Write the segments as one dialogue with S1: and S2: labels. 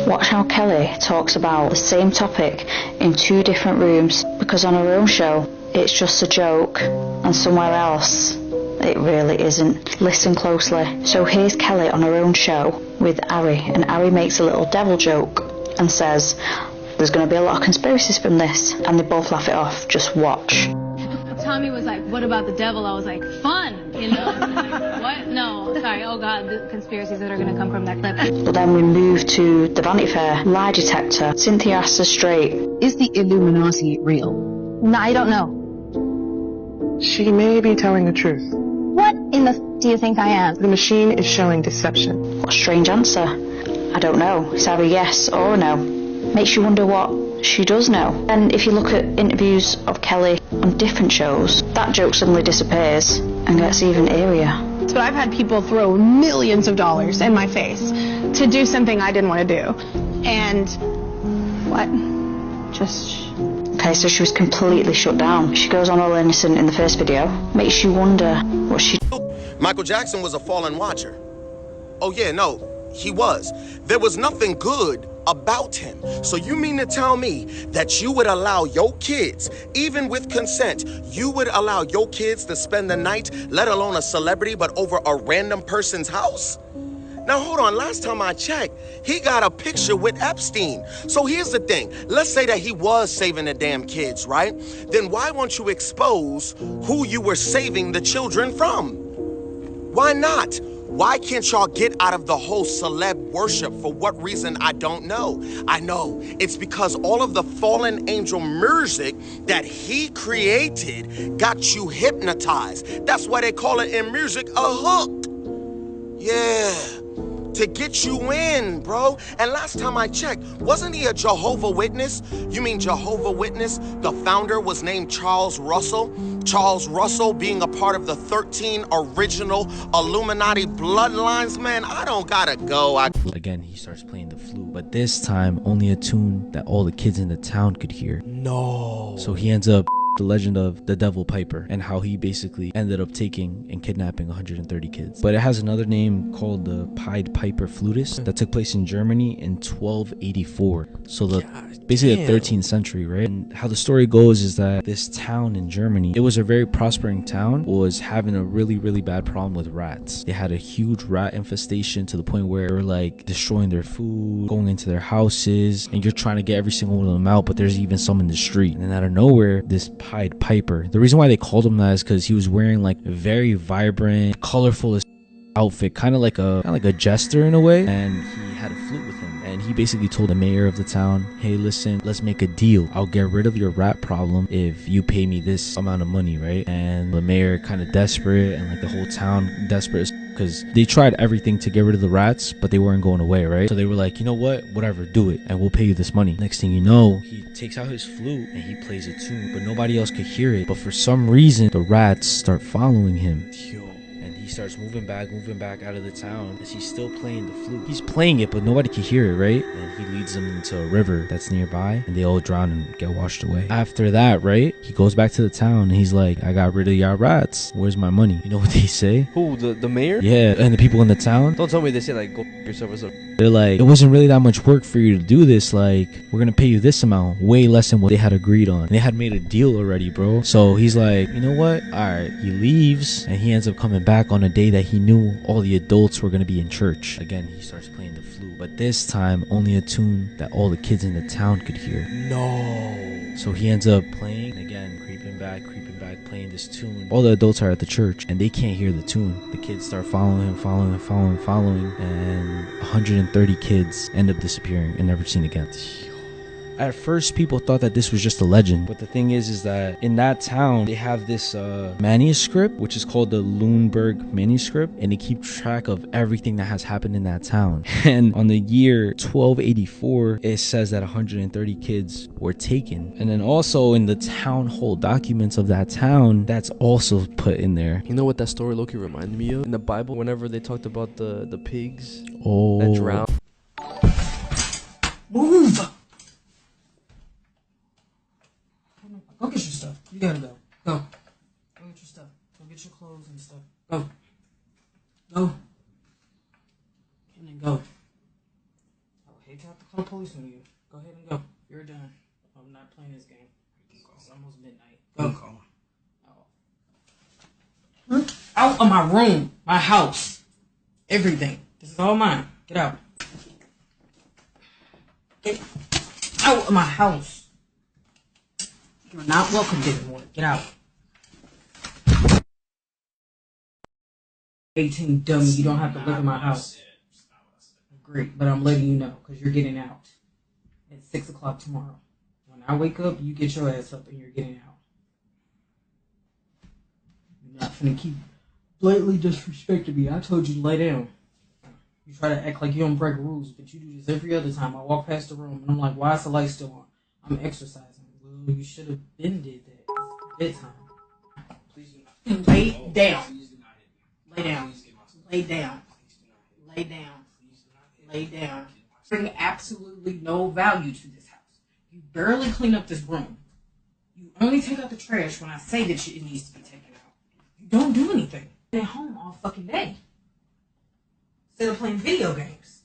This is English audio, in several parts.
S1: Watch how Kelly talks about the same topic in 2 different rooms, because on her own show it's just a joke, and somewhere else it really isn't. Listen closely. So here's Kelly on her own show with Ari, and Ari makes a little devil joke and says there's going to be a lot of conspiracies from this, and they both laugh it off. Just watch.
S2: Tommy was like, what about the devil? I was like, fun, you know? Like, what? No, sorry, oh God, the conspiracies that are going to come from that clip.
S1: But then we move to the Vanity Fair lie detector. Cynthia asks her straight,
S3: is the Illuminati real?
S2: No, I don't know.
S4: She may be telling the truth.
S2: What in the do you think I am?
S4: The machine is showing deception.
S1: what a strange answer. I don't know. It's either yes or no. Makes you wonder what she does know. And if you look at interviews of Kelly on different shows, that joke suddenly disappears and gets even eerier.
S5: But I've had people throw millions of dollars in my face to do something I didn't want to do. And what?
S1: Okay, so she was completely shut down. She goes on all innocent in the first video. Makes you wonder what she...
S6: Michael Jackson was a fallen watcher. Oh yeah, no, he was. There was nothing good about him. So you mean to tell me that you would allow your kids, even with consent, you would allow your kids to spend the night, let alone a celebrity, but over a random person's house? Now hold on, last time I checked, he got a picture with Epstein. So here's the thing, let's say that he was saving the damn kids, right? Then why won't you expose who you were saving the children from? Why not? Why can't y'all get out of the whole celeb worship? For what reason, I don't know. I know it's because all of the fallen angel music that he created got you hypnotized. That's why they call it in music a hook. Yeah, to get you in, bro. And last time I checked, wasn't he a Jehovah Witness? You mean Jehovah Witness? The founder was named Charles Russell. Charles Russell being a part of the 13 original Illuminati bloodlines. Man, I don't gotta go.
S7: Again, he starts playing the flute, but this time only a tune that all the kids in the town could hear.
S8: No.
S7: So he ends up the legend of the Devil Piper and how he basically ended up taking and kidnapping 130 kids. But it has another name called the Pied Piper Flutist that took place in Germany in 1284. So basically the 13th century, right? And how the story goes is that this town in Germany, it was a very prospering town, was having a really bad problem with rats. They had a huge rat infestation to the point where they were like destroying their food, going into their houses, and you're trying to get every single one of them out, but there's even some in the street. And then out of nowhere, this Pied Piper, the reason why they called him that is because he was wearing like a very vibrant, colorful outfit, kind of like a jester in a way, and he had a flute with him. And he basically told the mayor of the town, hey, listen, let's make a deal. I'll get rid of your rat problem if you pay me this amount of money, right? And the mayor kind of desperate, and like the whole town desperate, because they tried everything to get rid of the rats, but they weren't going away, right? So they were like, you know what, whatever, do it, and we'll pay you this money. Next thing you know, he takes out his flute and he plays a tune, but nobody else could hear it. But for some reason, the rats start following him. He starts moving back out of the town as he's still playing the flute. He's playing it, but nobody can hear it, right? And he leads them into a river that's nearby, and they all drown and get washed away. After that, right, he goes back to the town, and he's like, I got rid of y'all rats. Where's my money? You know what they say?
S8: Who, the mayor?
S7: Yeah, and the people in the town.
S8: Don't tell me they say, like, go yourself or something.
S7: They're like, it wasn't really that much work for you to do this. Like, we're gonna pay you this amount, way less than what they had agreed on. They had made a deal already, bro. So he's like, you know what? Alright, he leaves, and he ends up coming back on a day that he knew all the adults were gonna be in church. Again, he starts playing the flute, but this time only a tune that all the kids in the town could hear.
S8: No.
S7: So he ends up playing again, creeping back, playing this tune. All the adults are at the church and they can't hear the tune. The kids start following him, and 130 kids end up disappearing and never seen again. At first, people thought that this was just a legend, but the thing is that in that town, they have this manuscript, which is called the Lüneburg manuscript, and they keep track of everything that has happened in that town. And on the year 1284, it says that 130 kids were taken. And then also in the town hall documents of that town, that's also put in there.
S8: You know what that story Loki reminded me of? In the Bible, whenever they talked about the pigs
S7: Oh.
S8: that drowned.
S9: Move! Go get your stuff. You gotta go. Go. Go get your stuff. Go get your clothes and stuff. Go. Go. Can go. hate to have to call the police on you. Go ahead and go. You're done. I'm not playing this game. It's almost midnight. Go. Out of my room, my house, everything. This is all mine. Get out. Get out of my house. You're not welcome anymore. Get out. 18, dummy. You don't have to live in my house. Great, but I'm letting you know because you're getting out at 6 o'clock tomorrow. When I wake up, you get your ass up and you're getting out. You're not finna keep blatantly disrespecting me. I told you to lay down. You try to act like you don't break rules, but you do this every other time. I walk past the room and I'm like, why is the light still on? I'm exercising. Well, you should have been did that. It's bedtime. Please do not. Lay down. Lay down. Lay down. Lay down. Lay down. Bring absolutely no value to this house. You barely clean up this room. You only take out the trash when I say that it needs to be taken out. You don't do anything. You're at home all fucking day. Instead of playing video games.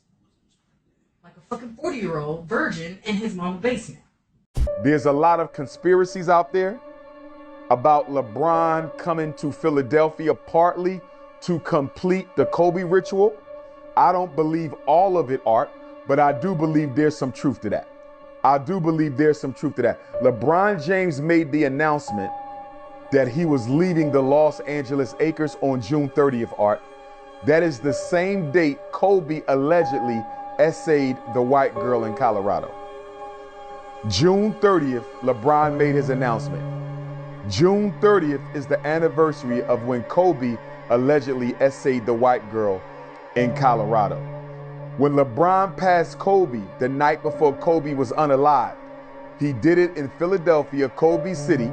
S9: Like a fucking 40-year-old virgin in his mom's basement.
S10: There's a lot of conspiracies out there about LeBron coming to Philadelphia partly to complete the Kobe ritual. I don't believe all of it, Art, but I do believe there's some truth to that. LeBron James made the announcement that he was leaving the Los Angeles Lakers on June 30th, Art. That is the same date Kobe allegedly essayed the white girl in Colorado. June 30th, LeBron made his announcement. June 30th is the anniversary of when Kobe allegedly essayed the white girl in Colorado. When LeBron passed Kobe the night before Kobe was unalived, he did it in Philadelphia, Kobe City,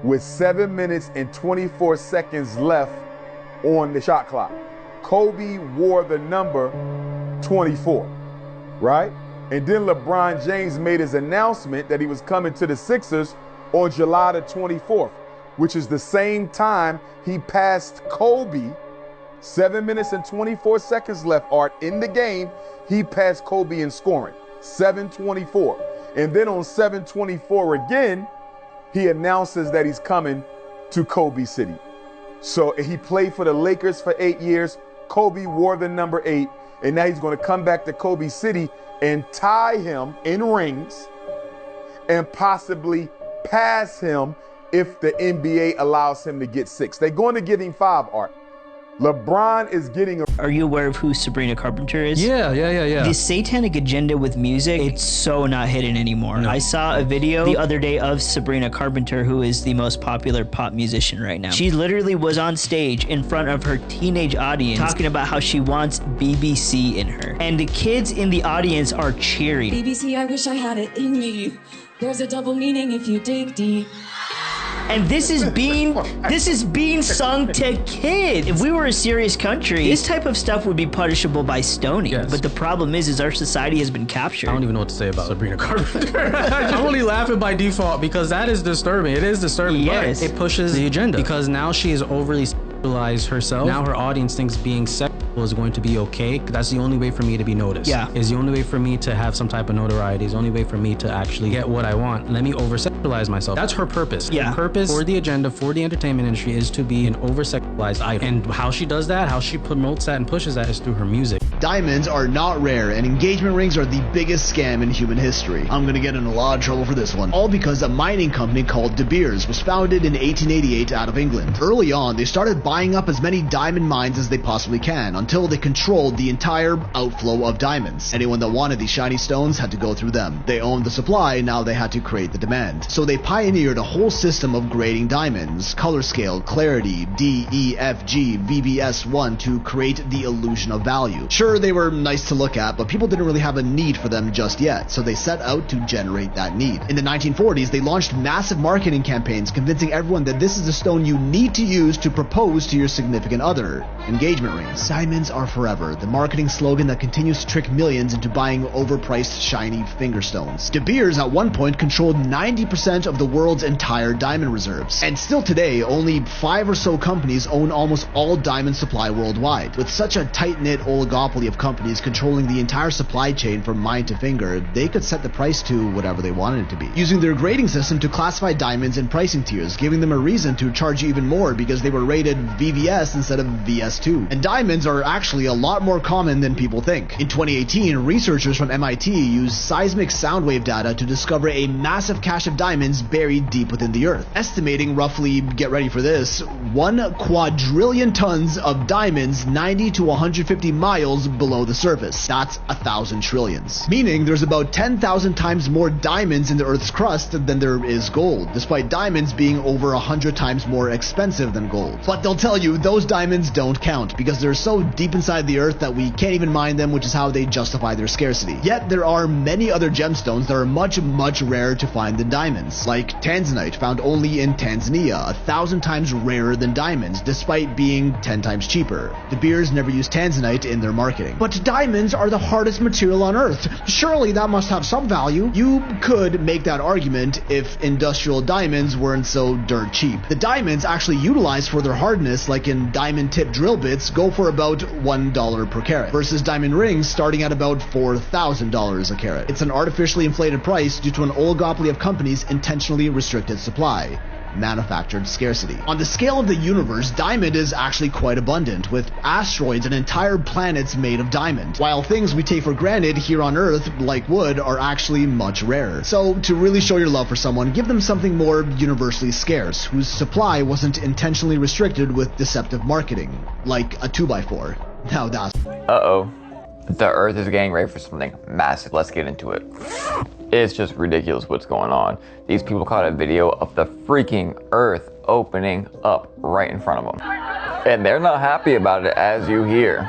S10: with 7 minutes and 24 seconds left on the shot clock. Kobe wore the number 24, right? And then LeBron James made his announcement that he was coming to the Sixers on July the 24th, which is the same time he passed Kobe. 7 minutes and 24 seconds left, Art, in the game. He passed Kobe in scoring, 7:24. And then on 7:24 again, he announces that he's coming to Kobe City. So he played for the Lakers for 8 years. Kobe wore the number 8, and now he's going to come back to Kobe City and tie him in rings and possibly pass him if the NBA allows him to get 6. They're going to give him 5, Art. LeBron is getting
S11: Are you aware of who Sabrina Carpenter is?
S7: Yeah.
S11: The satanic agenda with music, it's so not hidden anymore. No. I saw a video the other day of Sabrina Carpenter, who is the most popular pop musician right now. She literally was on stage in front of her teenage audience talking about how she wants BBC in her. And the kids in the audience are cheering.
S12: BBC, I wish I had it in me. There's a double meaning if you dig deep.
S11: And this is being sung to kids. If we were a serious country, this type of stuff would be punishable by stoning. Yes. But the problem is our society has been captured.
S7: I don't even know what to say about Sabrina Carpenter. I'm only laughing by default because that is disturbing. It is disturbing.
S11: Yes.
S7: But it pushes the agenda because now she is overly sexualized herself. Now her audience thinks being sexual is going to be okay. That's the only way for me to be noticed.
S11: Yeah.
S7: Is the only way for me to have some type of notoriety. Is the only way for me to actually get what I want. Let me over-sexualize myself. That's her purpose.
S11: Yeah.
S7: Her purpose for the agenda, for the entertainment industry, is to be an over-sexualized item. And how she does that, how she promotes that and pushes that is through her music.
S13: Diamonds are not rare, and engagement rings are the biggest scam in human history. I'm gonna get in a lot of trouble for this one. All because a mining company called De Beers was founded in 1888 out of England. Early on, they started buying up as many diamond mines as they possibly can, until they controlled the entire outflow of diamonds. Anyone that wanted these shiny stones had to go through them. They owned the supply, now they had to create the demand. So they pioneered a whole system of grading diamonds, color scale, clarity, D, E, F, G, VBS1 to create the illusion of value. Sure, they were nice to look at, but people didn't really have a need for them just yet, so they set out to generate that need. In the 1940s, they launched massive marketing campaigns convincing everyone that this is the stone you need to use to propose to your significant other. Engagement rings. Diamonds are forever, the marketing slogan that continues to trick millions into buying overpriced shiny finger stones. De Beers at one point controlled 90% of the world's entire diamond reserves. And still today, only 5 or so companies own almost all diamond supply worldwide. With such a tight-knit oligopoly of companies controlling the entire supply chain from mine to finger, they could set the price to whatever they wanted it to be, using their grading system to classify diamonds in pricing tiers, giving them a reason to charge you even more because they were rated VVS instead of VS2. And diamonds are actually a lot more common than people think. In 2018, researchers from MIT used seismic sound wave data to discover a massive cache of diamonds buried deep within the earth, estimating roughly, get ready for this, 1 quadrillion tons of diamonds 90 to 150 miles below the surface. That's 1,000 trillions. Meaning there's about 10,000 times more diamonds in the Earth's crust than there is gold, despite diamonds being over 100 times more expensive than gold. But they'll tell you those diamonds don't count because they're so deep inside the earth that we can't even mine them, which is how they justify their scarcity. Yet there are many other gemstones that are much rarer to find than diamonds, like tanzanite, found only in Tanzania, 1,000 times rarer than diamonds, despite being 10 times cheaper. De Beers never used tanzanite in their marketing. But diamonds are the hardest material on earth. Surely that must have some value. You could make that argument if industrial diamonds weren't so dirt cheap. The diamonds actually utilized for their hardness, like in diamond tip drill bits, go for about $1 per carat, versus diamond rings starting at about $4,000 a carat. It's an artificially inflated price due to an oligopoly of companies' intentionally restricted supply. Manufactured scarcity. On the scale of the universe, diamond is actually quite abundant, with asteroids and entire planets made of diamond, while things we take for granted here on Earth, like wood, are actually much rarer. So, to really show your love for someone, give them something more universally scarce, whose supply wasn't intentionally restricted with deceptive marketing, like a 2x4. Now that's...
S14: Uh-oh. The Earth is getting ready for something massive. Let's get into it. It's just ridiculous what's going on. These people caught a video of the freaking Earth opening up right in front of them. And they're not happy about it, as you hear.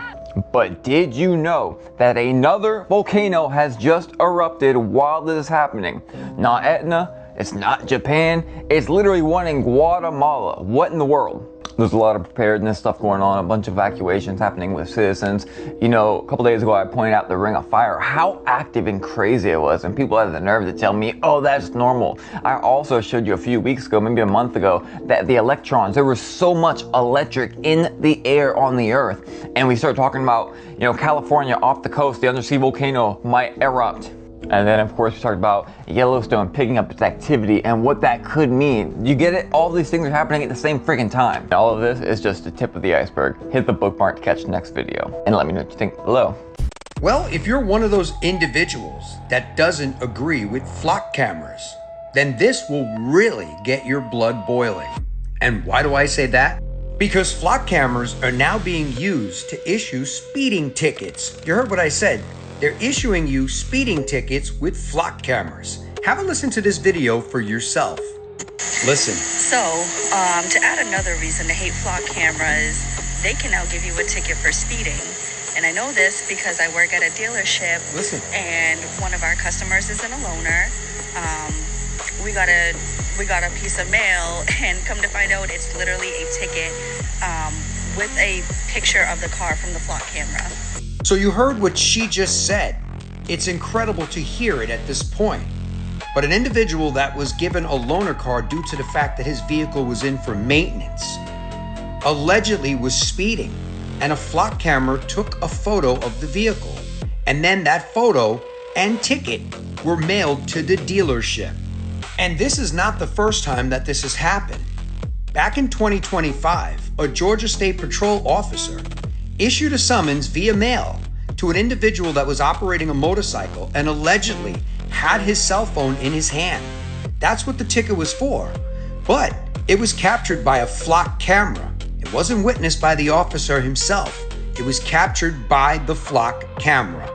S14: But did you know that another volcano has just erupted while this is happening? Not Etna, it's not Japan, it's literally one in Guatemala. What in the world? There's a lot of preparedness stuff going on, a bunch of evacuations happening with citizens. You know, a couple days ago I pointed out the Ring of Fire, how active and crazy it was, and people had the nerve to tell me, oh, that's normal. I also showed you a few weeks ago, maybe a month ago, that the electrons, there was so much electric in the air on the Earth, and we started talking about, you know, California off the coast, the undersea volcano might erupt. And then, of course, we talked about Yellowstone picking up its activity and what that could mean. You get it? All these things are happening at the same freaking time. All of this is just the tip of the iceberg. Hit the bookmark to catch the next video. And let me know what you think below.
S15: Well, if you're one of those individuals that doesn't agree with flock cameras, then this will really get your blood boiling. And why do I say that? Because flock cameras are now being used to issue speeding tickets. You heard what I said. They're issuing you speeding tickets with flock cameras. Have a listen to this video for yourself. Listen.
S16: So, to add another reason to hate flock cameras, they can now give you a ticket for speeding. And I know this because I work at a dealership.
S15: Listen.
S16: And one of our customers isn't a loaner. We got a piece of mail, and come to find out, it's literally a ticket with a picture of the car from the flock camera.
S15: So you heard what she just said. It's incredible to hear it at this point. But an individual that was given a loaner car due to the fact that his vehicle was in for maintenance allegedly was speeding, and a flock camera took a photo of the vehicle. And then that photo and ticket were mailed to the dealership. And this is not the first time that this has happened. Back in 2025, a Georgia State Patrol officer issued a summons via mail to an individual that was operating a motorcycle and allegedly had his cell phone in his hand. That's what the ticket was for. But it was captured by a flock camera. It wasn't witnessed by the officer himself. It was captured by the flock camera.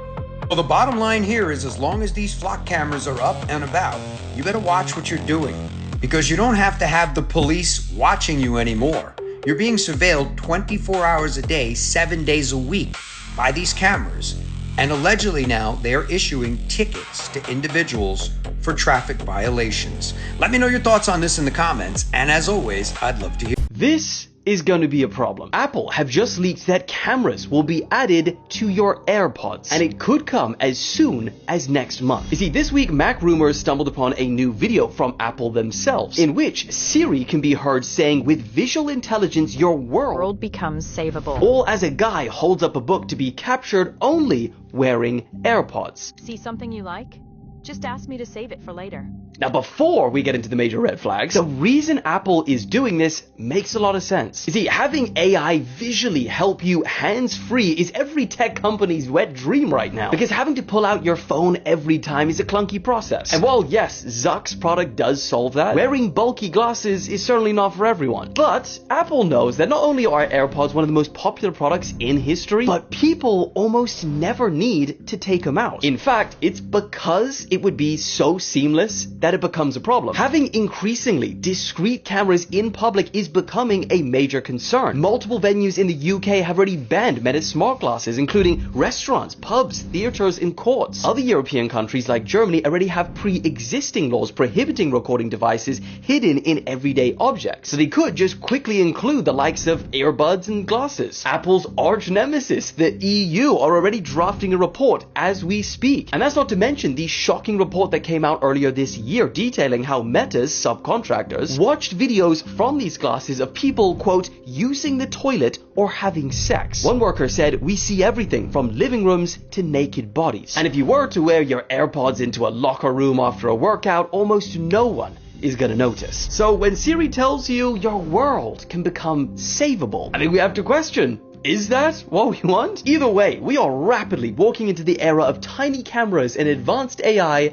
S15: Well, the bottom line here is, as long as these flock cameras are up and about, you better watch what you're doing, because you don't have to have the police watching you anymore. You're being surveilled 24 hours a day, 7 days a week by these cameras. And allegedly now they're issuing tickets to individuals for traffic violations. Let me know your thoughts on this in the comments. And as always, I'd love to hear.
S17: This is going to be a problem. Apple have just leaked that cameras will be added to your AirPods, and it could come as soon as next month. You see, this week Mac Rumors stumbled upon a new video from Apple themselves, in which Siri can be heard saying with visual intelligence, your world becomes savable. All as a guy holds up a book to be captured only wearing AirPods.
S18: See something you like? Just ask me to save it for later.
S17: Now, before we get into the major red flags, the reason Apple is doing this makes a lot of sense. You see, having AI visually help you hands-free is every tech company's wet dream right now, because having to pull out your phone every time is a clunky process. And while yes, Zuck's product does solve that, wearing bulky glasses is certainly not for everyone. But Apple knows that not only are AirPods one of the most popular products in history, but people almost never need to take them out. In fact, it's because it would be so seamless that it becomes a problem. Having increasingly discrete cameras in public is becoming a major concern. Multiple venues in the UK have already banned Meta smart glasses, including restaurants, pubs, theaters, and courts. Other European countries like Germany already have pre-existing laws prohibiting recording devices hidden in everyday objects, so they could just quickly include the likes of earbuds and glasses. Apple's arch nemesis, the EU, are already drafting a report as we speak. And that's not to mention the shocking report that came out earlier this year detailing how Meta's subcontractors watched videos from these glasses of people, quote, using the toilet or having sex. One worker said, "We see everything from living rooms to naked bodies." And if you were to wear your AirPods into a locker room after a workout, almost no one is gonna notice. So when Siri tells you your world can become savable, I think we have to question, is that what we want? Either way, we are rapidly walking into the era of tiny cameras and advanced AI.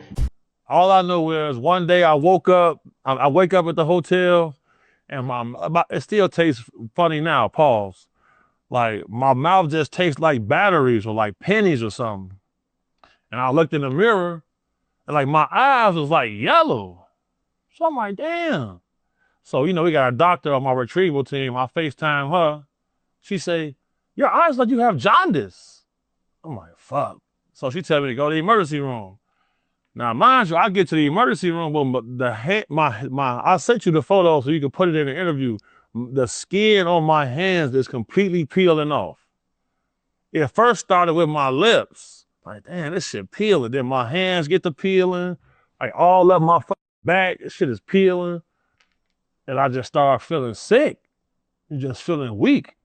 S19: All I know is one day I wake up at the hotel and it still tastes funny now, pause. Like my mouth just tastes like batteries or like pennies or something. And I looked in the mirror and like my eyes was like yellow. So I'm like, damn. So, you know, we got a doctor on my retrieval team. I FaceTime her. She say, "Your eyes like you have jaundice." I'm like, fuck. So she tell me to go to the emergency room. Now, mind you, I get to the emergency room, but I sent you the photo so you can put it in the interview. The skin on my hands is completely peeling off. It first started with my lips. Like, damn, this shit peeling. Then my hands get to peeling. Like all up my back, this shit is peeling. And I just started feeling sick. You're just feeling weak.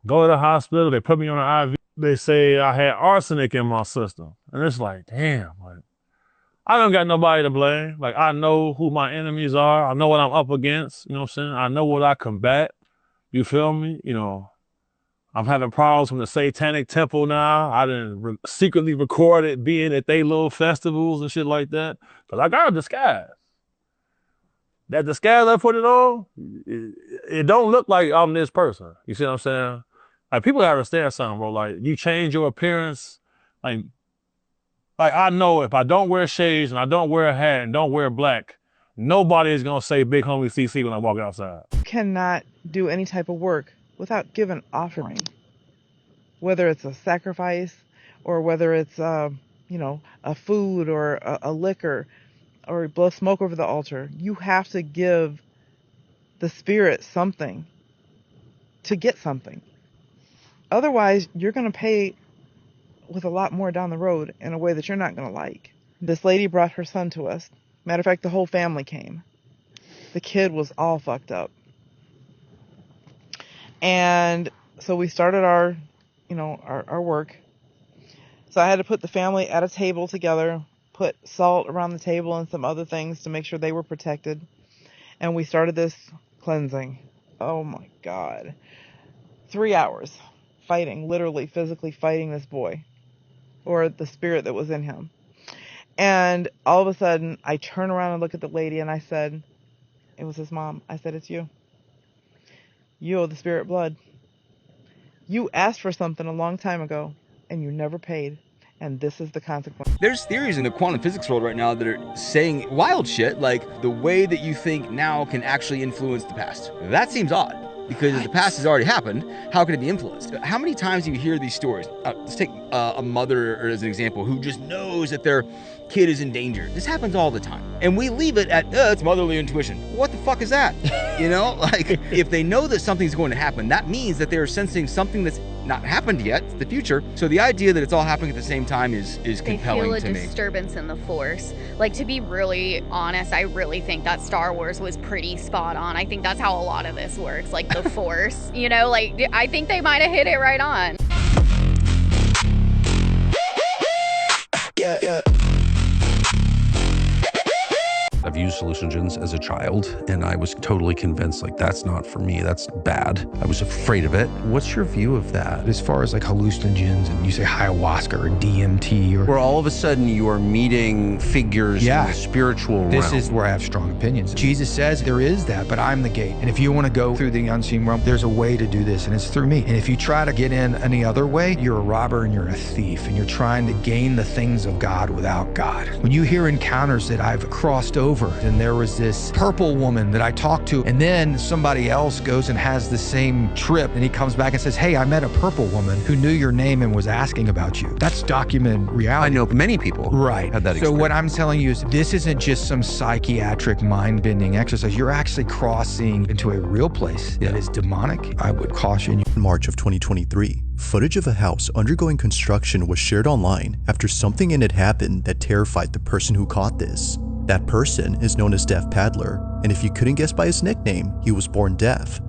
S19: Go to the hospital, they put me on an IV. They say I had arsenic in my system. And it's like, damn, like, I don't got nobody to blame. Like, I know who my enemies are. I know what I'm up against. You know what I'm saying? I know what I combat. You feel me? You know, I'm having problems from the Satanic Temple now. I done secretly recorded being at they little festivals and shit like that. Because I got a disguise. That disguise I put it on, it don't look like I'm this person. You see what I'm saying? Like, people gotta understand something, bro. Like, you change your appearance, like I know if I don't wear shades and I don't wear a hat and don't wear black, nobody is gonna say Big Homie CC when I walk outside.
S4: You cannot do any type of work without giving offering, whether it's a sacrifice or whether it's you know, a food or a liquor or blow smoke over the altar. You have to give the spirit something to get something. Otherwise, you're gonna pay with a lot more down the road in a way that you're not going to like. This lady brought her son to us. Matter of fact, the whole family came. The kid was all fucked up. And so we started our work. So I had to put the family at a table together, put salt around the table and some other things to make sure they were protected. And we started this cleansing. Oh my God. 3 hours fighting, literally, physically fighting this boy. Or the spirit that was in him. And all of a sudden, I turn around and look at the lady and I said, it was his mom. I said, "It's you. You owe the spirit blood. You asked for something a long time ago and you never paid. And this is the consequence."
S20: There's theories in the quantum physics world right now that are saying wild shit, like the way that you think now can actually influence the past. That seems odd. Because if the past has already happened, how can it be influenced? How many times do you hear these stories? Let's take a mother as an example who just knows that their kid is in danger. This happens all the time. And we leave it at, it's motherly intuition. What the fuck is that? You know, like if they know that something's going to happen, that means that they're sensing something that's not happened yet, it's the future. So the idea that it's all happening at the same time is compelling to me.
S21: They feel a disturbance in the force. Like, to be really honest, I really think that Star Wars was pretty spot on. I think that's how a lot of this works, like the force, you know, like I think they might have hit it right on.
S22: Yeah. I've used hallucinogens as a child, and I was totally convinced, like, that's not for me, that's bad. I was afraid of it. What's your view of that?
S23: As far as like hallucinogens, and you say ayahuasca or DMT, or...
S22: Where all of a sudden you are meeting figures in the spiritual realm.
S23: This is where I have strong opinions. Jesus says there is that, but I'm the gate. And if you want to go through the unseen realm, there's a way to do this, and it's through me. And if you try to get in any other way, you're a robber and you're a thief, and you're trying to gain the things of God without God. When you hear encounters that I've crossed over, and there was this purple woman that I talked to, and then somebody else goes and has the same trip, and he comes back and says, hey, I met a purple woman who knew your name and was asking about you. That's documented reality.
S22: I know many people
S23: right.
S22: had that experience.
S23: So what I'm telling you is this isn't just some psychiatric mind-bending exercise. You're actually crossing into a real place that is demonic. I would caution you.
S24: In March of 2023, footage of a house undergoing construction was shared online after something in it happened that terrified the person who caught this. That person is known as Deaf Paddler, and if you couldn't guess by his nickname, he was born deaf.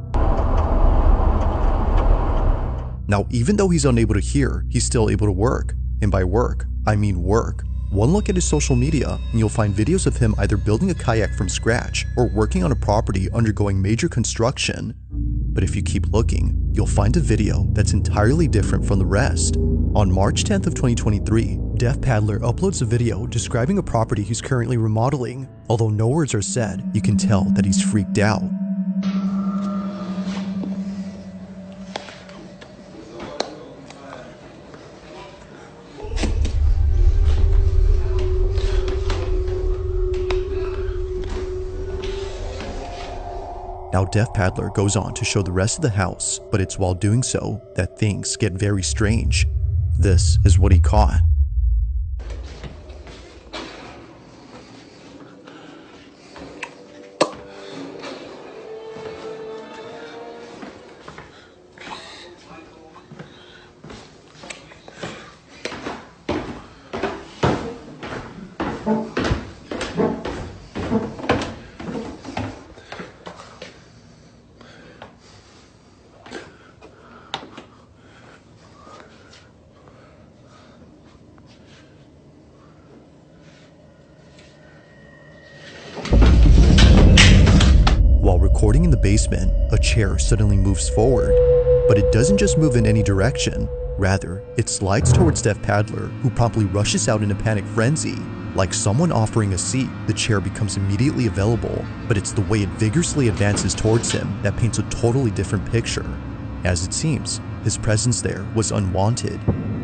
S24: Now, even though he's unable to hear, he's still able to work. And by work, I mean work. One look at his social media, and you'll find videos of him either building a kayak from scratch or working on a property undergoing major construction. But if you keep looking, you'll find a video that's entirely different from the rest. On March 10th of 2023, Deaf Paddler uploads a video describing a property he's currently remodeling. Although no words are said, you can tell that he's freaked out. Now, Deaf Paddler goes on to show the rest of the house, but it's while doing so that things get very strange. This is what he caught. While recording in the basement, a chair suddenly moves forward, but it doesn't just move in any direction. Rather, it slides towards Deaf Paddler, who promptly rushes out in a panic frenzy. Like someone offering a seat, the chair becomes immediately available, but it's the way it vigorously advances towards him that paints a totally different picture. As it seems, his presence there was unwanted.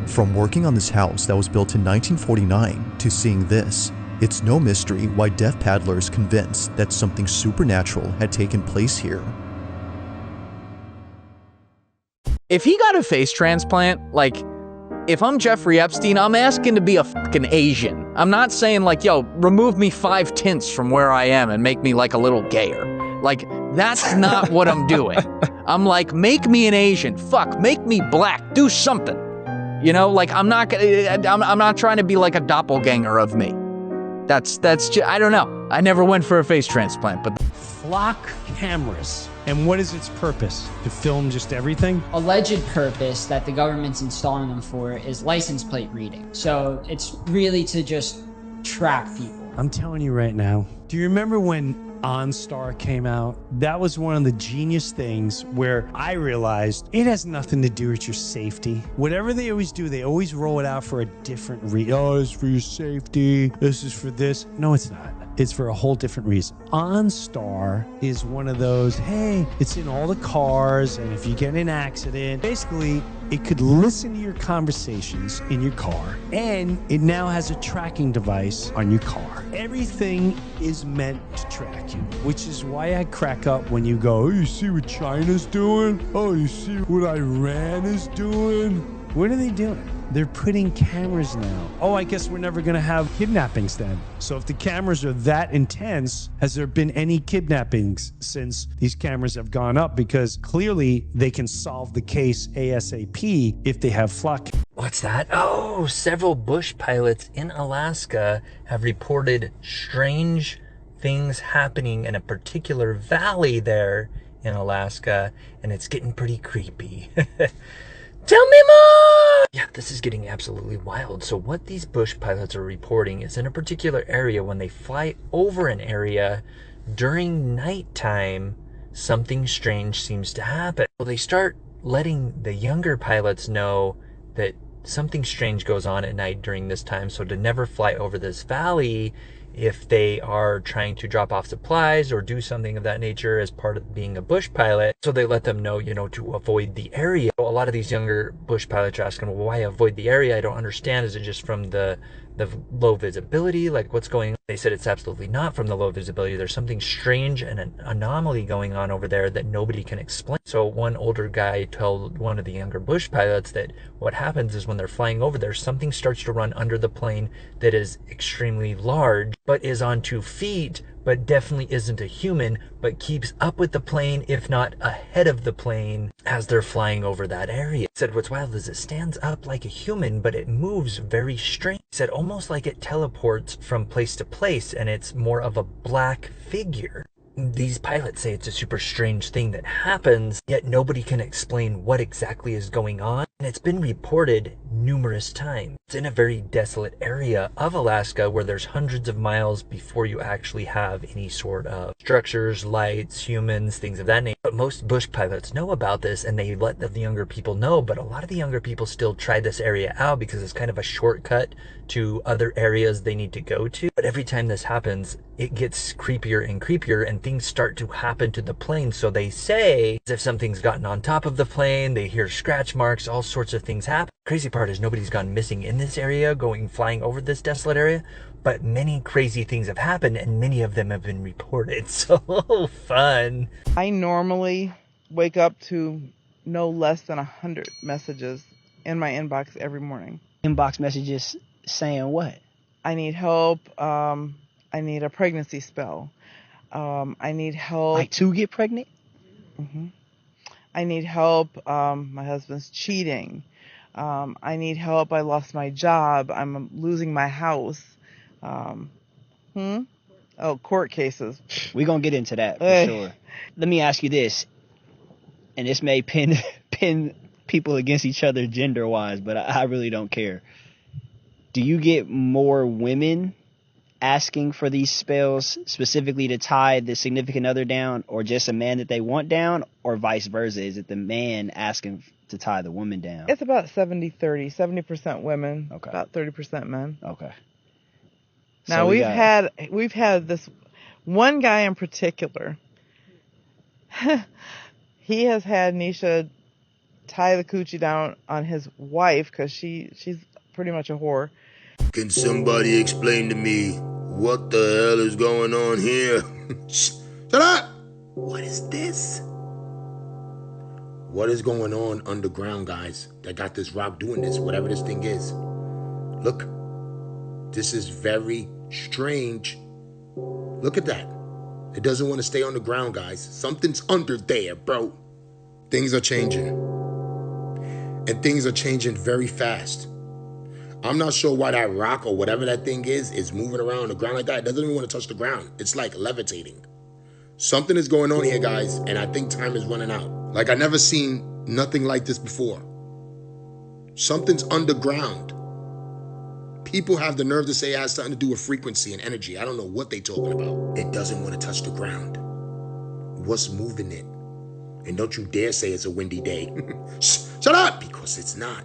S24: From working on this house that was built in 1949 to seeing this, it's no mystery why Deaf Paddler is convinced that something supernatural had taken place here.
S25: If he got a face transplant, like, if I'm Jeffrey Epstein, I'm asking to be a fucking Asian. I'm not saying like, yo, remove me 5 tints from where I am and make me like a little gayer. Like, that's not what I'm doing. I'm like, make me an Asian. Fuck, make me black. Do something. You know, like, I'm not trying to be like a doppelganger of me. That's just, I don't know. I never went for a face transplant, but...
S26: Flock cameras. And what is its purpose? To film just everything?
S27: Alleged purpose that the government's installing them for is license plate reading. So it's really to just track people.
S26: I'm telling you right now. Do you remember when OnStar came out? That was one of the genius things where I realized it has nothing to do with your safety. Whatever they always do, they always roll it out for a different reason. Oh, it's for your safety. This is for this. No, it's not. it's for a whole different reason. OnStar is one of those, hey, it's in all the cars, and if you get in an accident, basically, it could listen to your conversations in your car, and it now has a tracking device on your car. Everything is meant to track you, which is why I crack up when you go, oh, you see what China's doing? Oh, you see what Iran is doing? What are they doing? They're putting cameras now. Oh, I guess we're never going to have kidnappings then. So if the cameras are that intense, has there been any kidnappings since these cameras have gone up? Because clearly they can solve the case ASAP if they have flock.
S1: What's that? Oh, several bush pilots in Alaska have reported strange things happening in a particular valley there in Alaska, and it's getting pretty creepy. Tell me more! Yeah, this is getting absolutely wild. So what these bush pilots are reporting is in a particular area, when they fly over an area during nighttime, something strange seems to happen. Well, they start letting the younger pilots know that something strange goes on at night during this time, so to never fly over this valley if they are trying to drop off supplies or do something of that nature as part of being a bush pilot. So they let them know, to avoid the area. A lot of these younger bush pilots are asking, well, why avoid the area? I don't understand. Is it just from the low visibility? Like, what's going on? They said it's absolutely not from the low visibility. There's something strange and an anomaly going on over there that nobody can explain. So one older guy told one of the younger bush pilots that what happens is when they're flying over there, something starts to run under the plane that is extremely large, but is on 2 feet, but definitely isn't a human, but keeps up with the plane, if not ahead of the plane, as they're flying over that area. He said what's wild is it stands up like a human, but it moves very strange. He said almost like it teleports from place to place, and it's more of a black figure. These pilots say it's a super strange thing that happens, yet nobody can explain what exactly is going on. And it's been reported numerous times. It's in a very desolate area of Alaska where there's hundreds of miles before you actually have any sort of structures, lights, humans, things of that nature. But most bush pilots know about this, and they let the younger people know, but a lot of the younger people still try this area out because it's kind of a shortcut to other areas they need to go to. But every time this happens, it gets creepier and creepier, and things start to happen to the plane. So they say as if something's gotten on top of the plane, they hear scratch marks, all sorts of things happen. Crazy part is nobody's gone missing in this area, flying over this desolate area, but many crazy things have happened, and many of them have been reported. So fun.
S4: I normally wake up to no less than 100 messages in my inbox every morning.
S11: Inbox messages saying what?
S4: I need help. I need a pregnancy spell. I need help.
S11: Like to get pregnant?
S4: Mm-hmm. I need help. My husband's cheating. I need help. I lost my job. I'm losing my house. Court cases.
S11: We're going to get into that for sure. Let me ask you this, and this may pin people against each other gender-wise, but I really don't care. Do you get more women asking for these spells specifically to tie the significant other down, or just a man that they want down, or vice versa? Is it the man asking to tie the woman down?
S4: It's about 70-30, 70% women, about 30% men.
S11: Okay.
S4: Now we've had this one guy in particular. He has had Nisha tie the coochie down on his wife because she's pretty much a whore.
S2: Can somebody explain to me what the hell is going on here? Shut up! What is this? What is going on underground, guys? That got this rock doing this, whatever this thing is. Look, this is very strange. Look at that. It doesn't want to stay on the ground, guys. Something's under there, bro. Things are changing. And things are changing very fast. I'm not sure why that rock or whatever that thing is moving around on the ground like that. It doesn't even want to touch the ground. It's like levitating. Something is going on here, guys, and I think time is running out. Like I never seen nothing like this before. Something's underground. People have the nerve to say it has something to do with frequency and energy. I don't know what they talking about. It doesn't want to touch the ground. What's moving it? And don't you dare say it's a windy day. Shut up! Because it's not.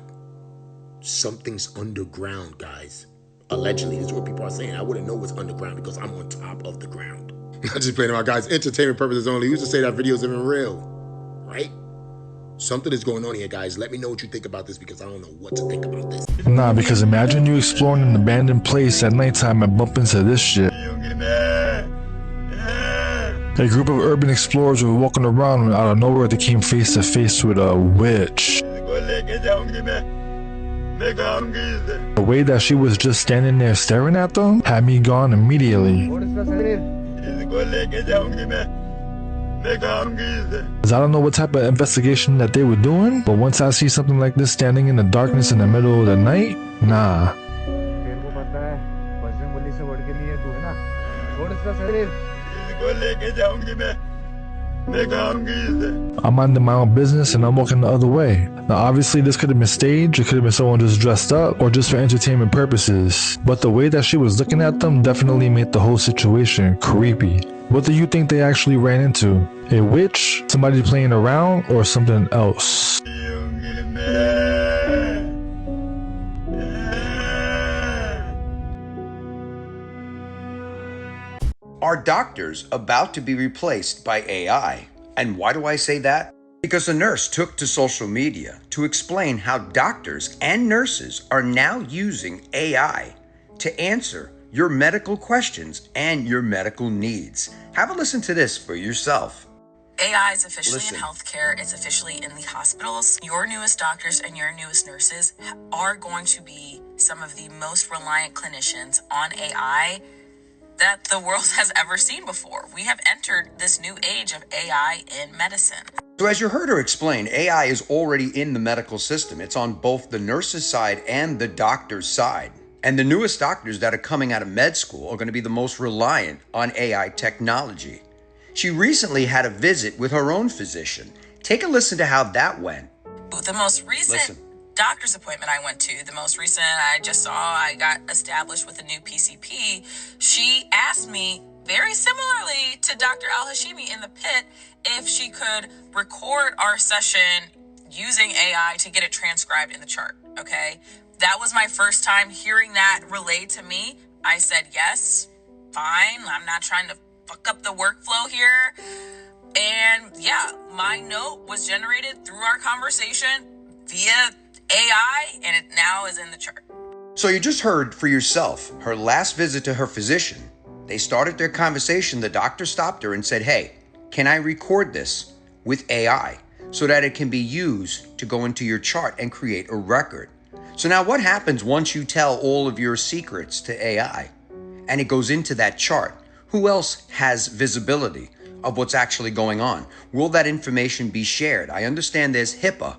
S2: Something's underground, guys. Allegedly, this is what people are saying. I wouldn't know what's underground because I'm on top of the ground. I'm just playing about guys, entertainment purposes only. Who's to say that videos even real, right? Something is going on here, guys. Let me know what you think about this because I don't know what to think about this.
S3: Nah, because imagine you exploring an abandoned place at nighttime and bump into this shit. A group of urban explorers were walking around and out of nowhere they came face to face with a witch. The way that she was just standing there staring at them had me gone immediately. Cause I don't know what type of investigation that they were doing, but once I see something like this standing in the darkness in the middle of the night, nah. I'm minding my own business and I'm walking the other way. Now obviously this could have been staged, it could have been someone just dressed up or just for entertainment purposes, but the way that she was looking at them definitely made the whole situation creepy. What do you think they actually ran into? A witch, somebody playing around, or something else?
S15: Are doctors about to be replaced by AI? And why do I say that? Because a nurse took to social media to explain how doctors and nurses are now using AI to answer your medical questions and your medical needs. Have a listen to this for yourself.
S5: AI is officially in healthcare. It's officially in the hospitals. Your newest doctors and your newest nurses are going to be some of the most reliant clinicians on AI that the world has ever seen before. We have entered this new age of AI in medicine.
S15: So as you heard her explain, AI is already in the medical system. It's on both the nurse's side and the doctor's side. And the newest doctors that are coming out of med school are going to be the most reliant on AI technology. She recently had a visit with her own physician. Take a listen to how that went.
S5: The most recent doctor's appointment I went to, the most recent I just saw, I got established with a new PCP. She asked me very similarly to Dr. Al-Hashimi in the pit if she could record our session using AI to get it transcribed in the chart, okay? That was my first time hearing that relayed to me. I said, yes, fine. I'm not trying to fuck up the workflow here. And yeah, my note was generated through our conversation via AI, and it now is in the chart.
S15: So you just heard for yourself her last visit to her physician. They started their conversation. The doctor stopped her and said, hey, can I record this with AI so that it can be used to go into your chart and create a record? So now what happens once you tell all of your secrets to AI and it goes into that chart? Who else has visibility of what's actually going on? Will that information be shared? I understand there's HIPAA,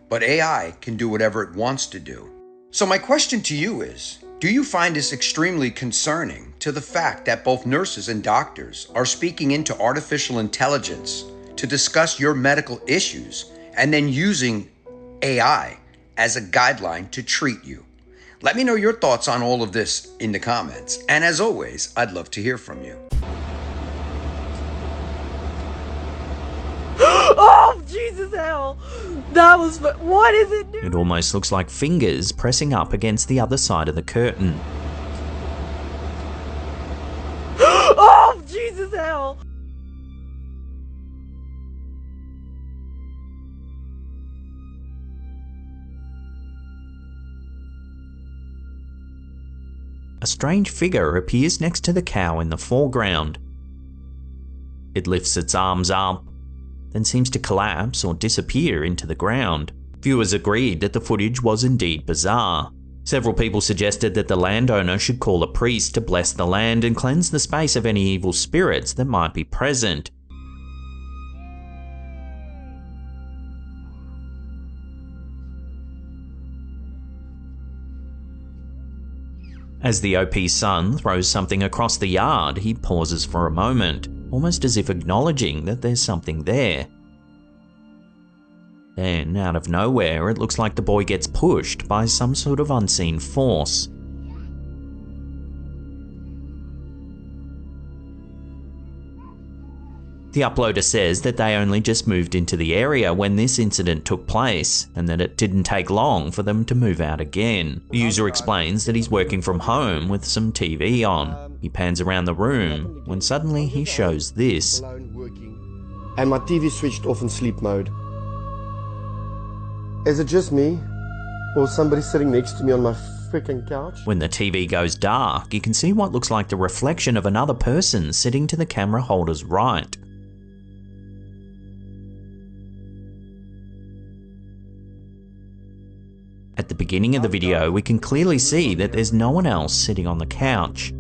S15: but AI can do whatever it wants to do. So my question to you is, do you find this extremely concerning to the fact that both nurses and doctors are speaking into artificial intelligence to discuss your medical issues and then using AI as a guideline to treat you? Let me know your thoughts on all of this in the comments. And as always, I'd love to hear from you.
S6: Oh, Jesus hell! That was, what is it doing?
S8: It almost looks like fingers pressing up against the other side of the curtain.
S6: Oh, Jesus hell!
S8: A strange figure appears next to the cow in the foreground. It lifts its arms up, then seems to collapse or disappear into the ground. Viewers agreed that the footage was indeed bizarre. Several people suggested that the landowner should call a priest to bless the land and cleanse the space of any evil spirits that might be present. As the OP's son throws something across the yard, he pauses for a moment, almost as if acknowledging that there's something there. Then, out of nowhere, it looks like the boy gets pushed by some sort of unseen force. The uploader says that they only just moved into the area when this incident took place, and that it didn't take long for them to move out again. The user explains that he's working from home with some TV on. He pans around the room when suddenly he shows this.
S7: And my TV switched off in sleep mode. Is it just me? Or somebody sitting next to me on my freaking couch?
S8: When the TV goes dark, you can see what looks like the reflection of another person sitting to the camera holder's right. At the beginning of the video, we can clearly see that there's no one else sitting on the couch.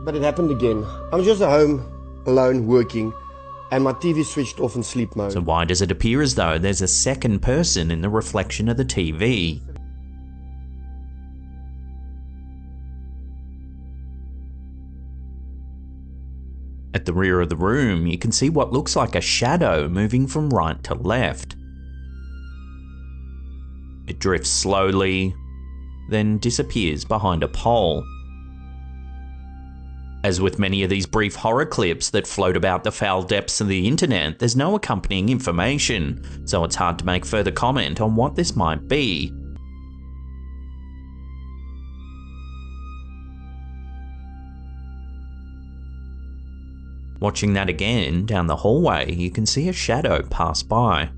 S7: But it happened again. I'm just at home, alone, working, and my TV switched off in sleep mode.
S8: So why does it appear as though there's a second person in the reflection of the TV? At the rear of the room, you can see what looks like a shadow moving from right to left. It drifts slowly, then disappears behind a pole. As with many of these brief horror clips that float about the foul depths of the internet, there's no accompanying information, so it's hard to make further comment on what this might be. Watching that again, down the hallway, you can see a shadow pass by.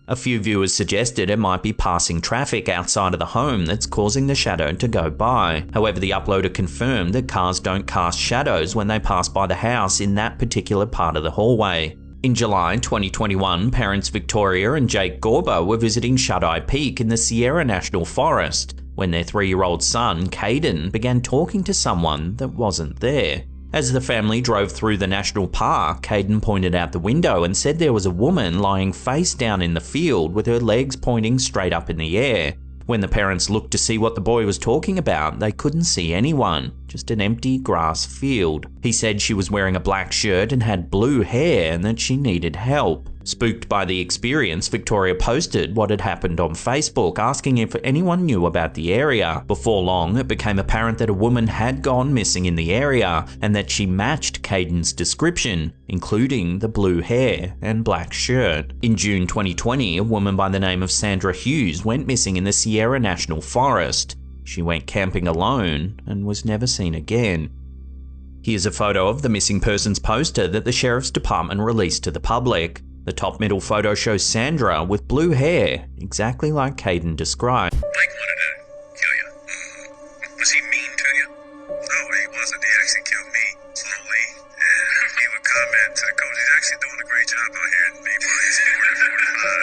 S8: A few viewers suggested it might be passing traffic outside of the home that's causing the shadow to go by. However, the uploader confirmed that cars don't cast shadows when they pass by the house in that particular part of the hallway. In July 2021, parents Victoria and Jake Gorba were visiting Shut-Eye Peak in the Sierra National Forest when their 3-year-old son, Caden, began talking to someone that wasn't there. As the family drove through the national park, Caden pointed out the window and said there was a woman lying face down in the field with her legs pointing straight up in the air. When the parents looked to see what the boy was talking about, they couldn't see anyone, just an empty grass field. He said she was wearing a black shirt and had blue hair and that she needed help. Spooked by the experience, Victoria posted what had happened on Facebook, asking if anyone knew about the area. Before long, it became apparent that a woman had gone missing in the area and that she matched Caden's description, including the blue hair and black shirt. In June 2020, a woman by the name of Sandra Hughes went missing in the Sierra National Forest. She went camping alone and was never seen again. Here's a photo of the missing persons poster that the Sheriff's Department released to the public. The top middle photo shows Sandra with blue hair, exactly like Caden described.
S9: Mike wanted to kill you. Was he mean to you? No, he wasn't. He actually killed me slowly. And he would comment to the coach, he's actually doing a great job out here.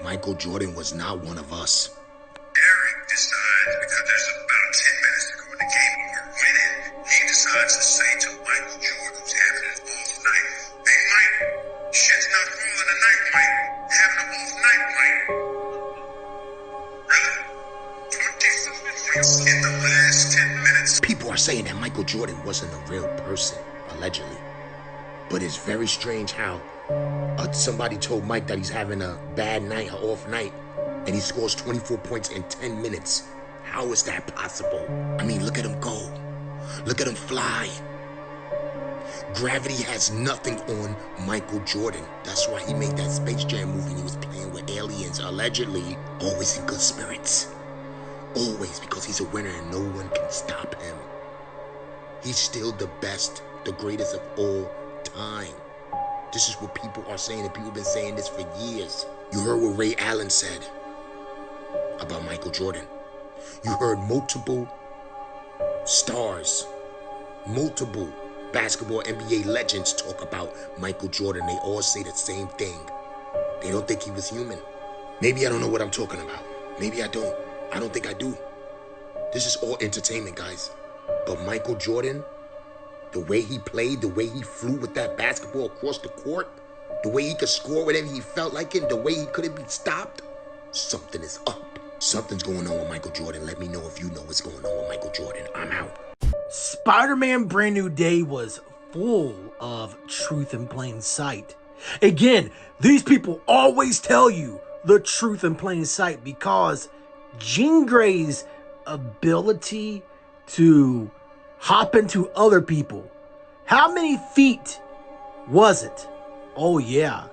S2: Michael Jordan was not one of us.
S9: Eric decides, because there's about 10 minutes to go in the game and we're winning, he decides to say to Michael Jordan, who's having an off night, hey Mike, shit's not falling tonight, Mike. Having an off night, Mike. Really? 24 points in the last 10 minutes.
S2: People are saying that Michael Jordan wasn't a real person, allegedly. But it's very strange how somebody told Mike that he's having a bad night, an off night, and he scores 24 points in 10 minutes. How is that possible? I mean, look at him go. Look at him fly. Gravity has nothing on Michael Jordan. That's why he made that Space Jam movie and he was playing with aliens, allegedly, always in good spirits. Always, because he's a winner and no one can stop him. He's still the best, the greatest of all time. This is what people are saying, and people have been saying this for years. You heard what Ray Allen said about Michael Jordan. You heard multiple stars, multiple basketball NBA legends talk about Michael Jordan. They all say the same thing. They don't think he was human. Maybe I don't know what I'm talking about. Maybe I don't. I don't think I do. This is all entertainment, guys. But Michael Jordan, the way he played, the way he flew with that basketball across the court, the way he could score whatever he felt like it, the way he couldn't be stopped, something is up. Something's going on with Michael Jordan. Let me know if you know what's going on with Michael Jordan. I'm out.
S10: Spider-Man Brand New Day was full of truth in plain sight. Again, these people always tell you the truth in plain sight because Jean Grey's ability to hop into other people. How many feet was it? Oh yeah,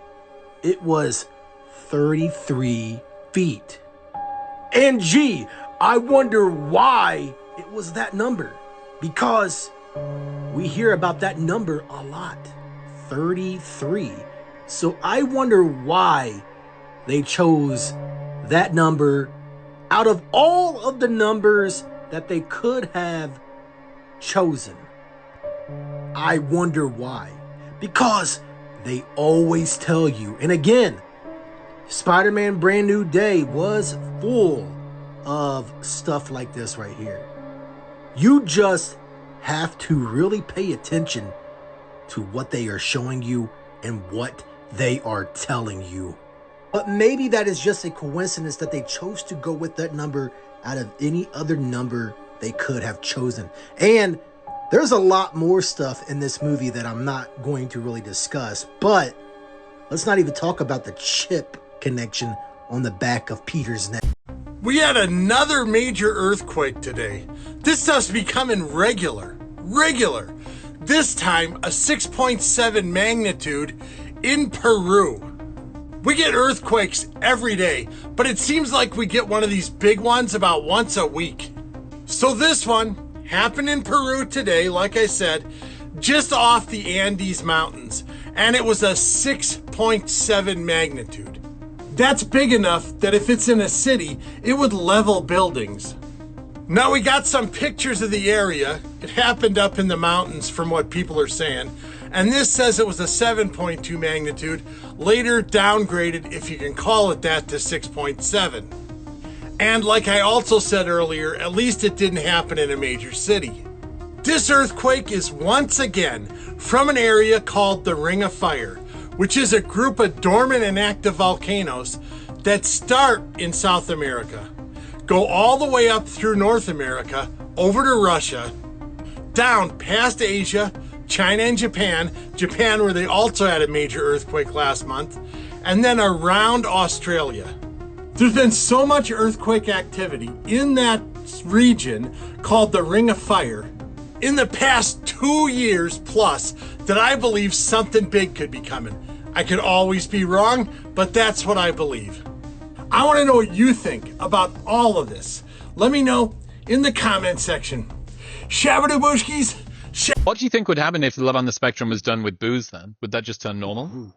S10: it was 33 feet. And gee, I wonder why it was that number. Because we hear about that number a lot. 33. So I wonder why they chose that number out of all of the numbers that they could have chosen. I wonder why. Because they always tell you, and again, Spider-Man Brand New Day was full of stuff like this right here. You just have to really pay attention to what they are showing you and what they are telling you. But maybe that is just a coincidence that they chose to go with that number out of any other number they could have chosen. And there's a lot more stuff in this movie that I'm not going to really discuss, but let's not even talk about the chip connection on the back of Peter's neck.
S12: We had another major earthquake today. This stuff's becoming regular. This time, a 6.7 magnitude in Peru. We get earthquakes every day, but it seems like we get one of these big ones about once a week. So this one happened in Peru today, like I said, just off the Andes Mountains, and it was a 6.7 magnitude. That's big enough that if it's in a city, it would level buildings. Now we got some pictures of the area. It happened up in the mountains from what people are saying. And this says it was a 7.2 magnitude, later downgraded, if you can call it that, to 6.7. And like I also said earlier, at least it didn't happen in a major city. This earthquake is once again from an area called the Ring of Fire, which is a group of dormant and active volcanoes that start in South America, go all the way up through North America, over to Russia, down past Asia, China and Japan where they also had a major earthquake last month, and then around Australia. There's been so much earthquake activity in that region called the Ring of Fire in the past 2 years plus that I believe something big could be coming. I could always be wrong, but that's what I believe. I want to know what you think about all of this. Let me know in the comment section. Shabadobushkis.
S13: What do you think would happen if Love on the Spectrum was done with booze then? Would that just turn normal?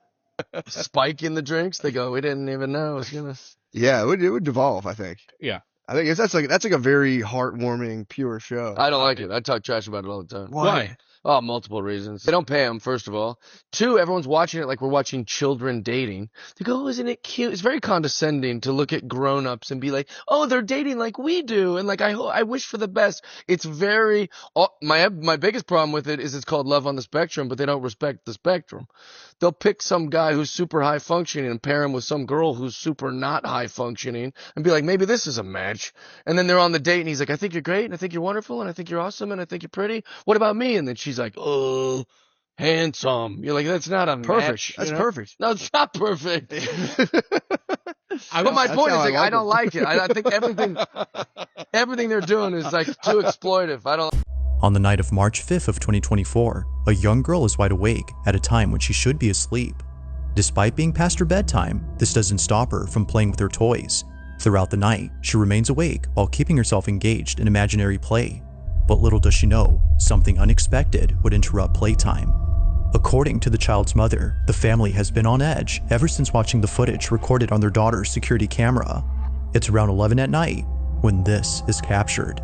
S14: Spike in the drinks? They go, we didn't even know it was gonna...
S16: Yeah, it would devolve, I think.
S13: Yeah.
S16: I think that's like a very heartwarming, pure show.
S14: I don't like it. I talk trash about it all the time.
S16: Why?
S14: Oh, multiple reasons. They don't pay them, first of all. 2, everyone's watching it like we're watching children dating. They go, oh, isn't it cute? It's very condescending to look at grown-ups and be like, oh, they're dating like we do. And like, I wish for the best. It's very, my biggest problem with it is it's called Love on the Spectrum, but they don't respect the spectrum. They'll pick some guy who's super high functioning and pair him with some girl who's super not high functioning and be like, maybe this is a match. And then they're on the date and he's like, I think you're great and I think you're wonderful and I think you're awesome and I think you're pretty. What about me? And then she's like, oh, handsome. You're like, that's not a
S16: perfect.
S14: Match,
S16: That's
S14: know?
S16: Perfect.
S14: No, it's not perfect. But my point is, like, I don't like it. I think everything they're doing is like too exploitive. I don't.
S24: On the night of March 5th of 2024, a young girl is wide awake at a time when she should be asleep. Despite being past her bedtime, this doesn't stop her from playing with her toys. Throughout the night, she remains awake while keeping herself engaged in imaginary play. But little does she know, something unexpected would interrupt playtime. According to the child's mother, the family has been on edge ever since watching the footage recorded on their daughter's security camera. It's around 11 at night when this is captured.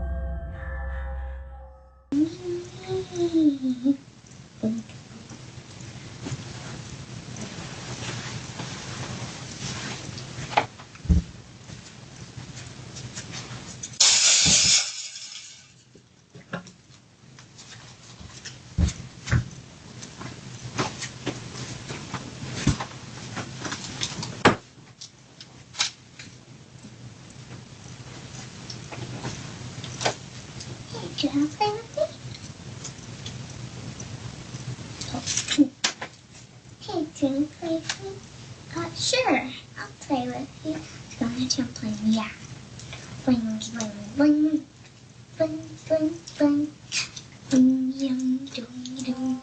S17: Do you want to play with me? Hey, do you want to play with me? Sure, I'll play with you. Go on, you play with me, yeah. Boing, boing, boing. Dun, dun, dun. Dun, dun, dun, dun.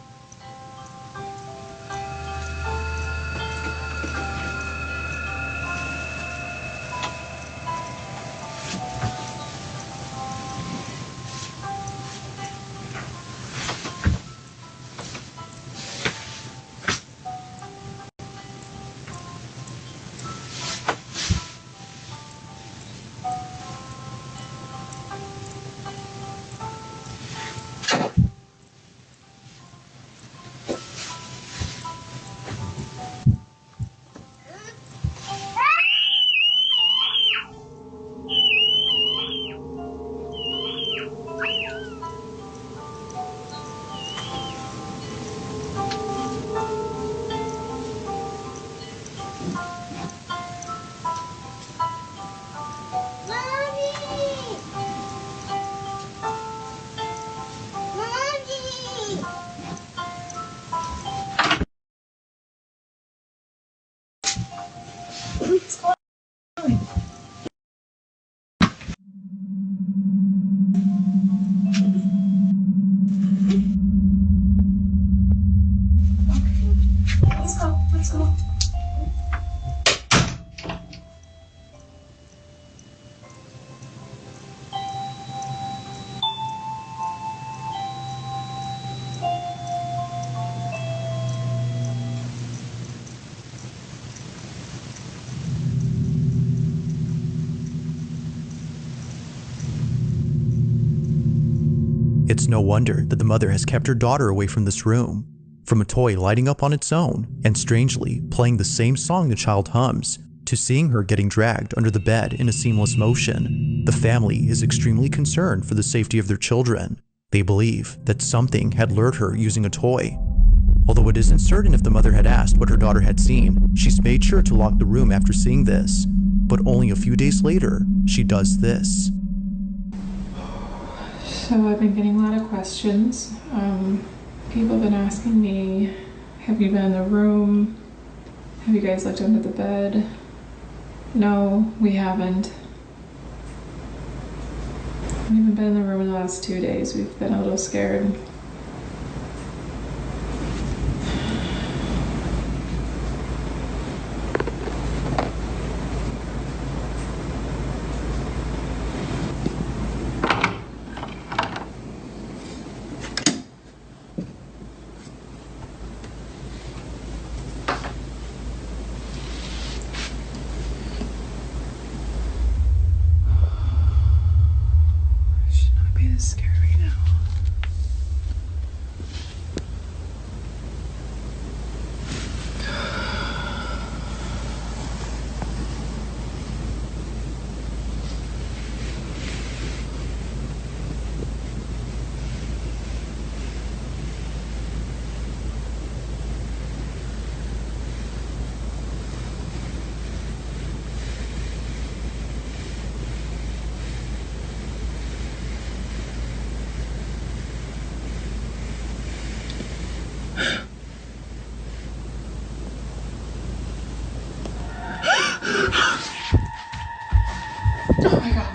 S17: Let's go. Let's go.
S24: It's no wonder that the mother has kept her daughter away from this room. From a toy lighting up on its own, and strangely playing the same song the child hums, to seeing her getting dragged under the bed in a seamless motion, the family is extremely concerned for the safety of their children. They believe that something had lured her using a toy. Although it isn't certain if the mother had asked what her daughter had seen, she's made sure to lock the room after seeing this. But only a few days later, she does this.
S18: So I've been getting a lot of questions. People have been asking me, have you been in the room? Have you guys looked under the bed? No, we haven't. We haven't been in the room in the last 2 days. We've been a little scared. Be this scared right now. Oh my god.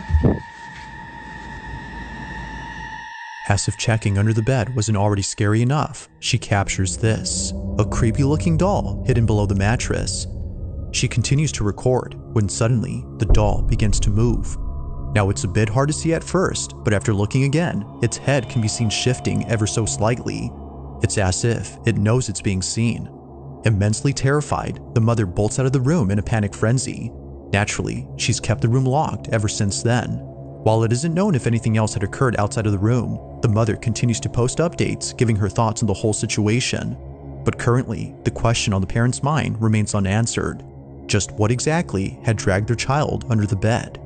S24: As if checking under the bed wasn't already scary enough, she captures this, a creepy looking doll hidden below the mattress. She continues to record when suddenly the doll begins to move. Now it's a bit hard to see at first, but after looking again, its head can be seen shifting ever so slightly. It's as if it knows it's being seen. Immensely terrified, the mother bolts out of the room in a panic frenzy. Naturally, she's kept the room locked ever since then. While it isn't known if anything else had occurred outside of the room, the mother continues to post updates giving her thoughts on the whole situation. But currently, the question on the parents' mind remains unanswered. Just what exactly had dragged their child under the bed?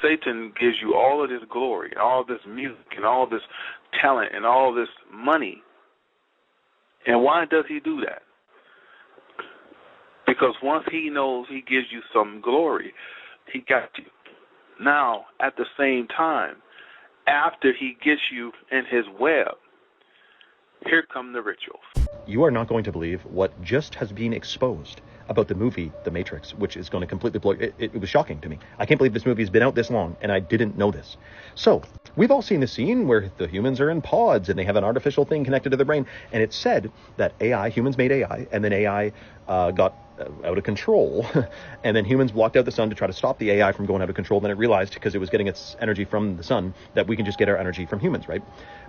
S19: Satan gives you all of this glory, all this music, and all this talent, and all this money. And why does he do that? Because once he knows he gives you some glory, he got you. Now, at the same time, after he gets you in his web, here come the rituals.
S20: You are not going to believe what just has been exposed about the movie The Matrix, which is going to completely blow it was shocking to me. I can't believe this movie has been out this long and I didn't know this. So we've all seen the scene where the humans are in pods and they have an artificial thing connected to their brain, and it's said that humans made AI, and then AI got out of control and then humans blocked out the sun to try to stop the AI from going out of control. Then it realized, because it was getting its energy from the sun, that we can just get our energy from humans, right?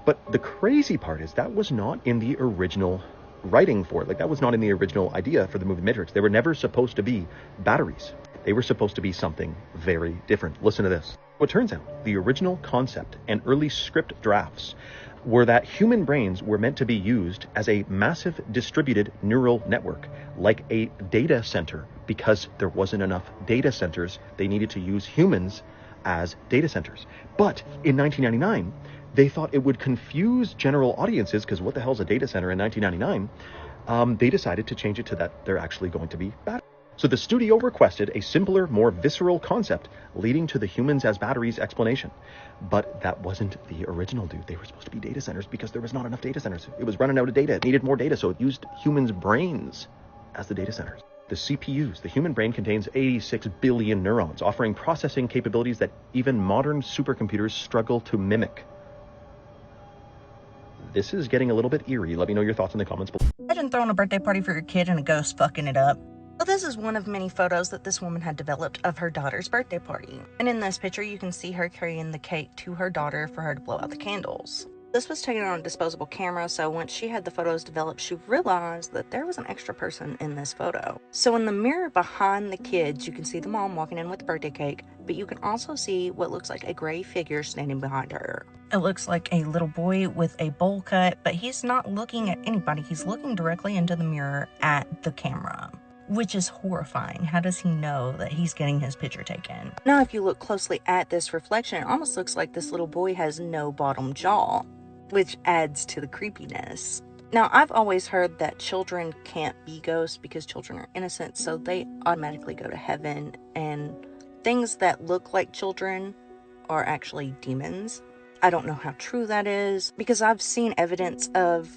S20: But the crazy part is that was not in the original writing for it. Like, that was not in the original idea for the movie Matrix. They were never supposed to be batteries. They were supposed to be something very different. Listen to this. What turns out, the original concept and early script drafts were that human brains were meant to be used as a massive distributed neural network, like a data center. Because there wasn't enough data centers, they needed to use humans as data centers. But in 1999, they thought it would confuse general audiences, because what the hell is a data center in 1999? They decided to change it to that they're actually going to be batteries. So the studio requested a simpler, more visceral concept, leading to the humans as batteries explanation. But that wasn't the original, dude. They were supposed to be data centers because there was not enough data centers. It was running out of data. It needed more data, so it used humans' brains as the data centers. The CPUs, the human brain, contains 86 billion neurons, offering processing capabilities that even modern supercomputers struggle to mimic. This is getting a little bit eerie. Let me know your thoughts in the comments below.
S21: Imagine throwing a birthday party for your kid and a ghost fucking it up. Well, this is one of many photos that this woman had developed of her daughter's birthday party. And in this picture, you can see her carrying the cake to her daughter for her to blow out the candles. This was taken on a disposable camera, so once she had the photos developed, she realized that there was an extra person in this photo. So in the mirror behind the kids, you can see the mom walking in with the birthday cake, but you can also see what looks like a gray figure standing behind her. It looks like a little boy with a bowl cut, but he's not looking at anybody. He's looking directly into the mirror at the camera, which is horrifying. How does he know that he's getting his picture taken? Now, if you look closely at this reflection, it almost looks like this little boy has no bottom jaw, which adds to the creepiness. Now, I've always heard that children can't be ghosts because children are innocent, so they automatically go to heaven, and things that look like children are actually demons. I don't know how true that is, because I've seen evidence of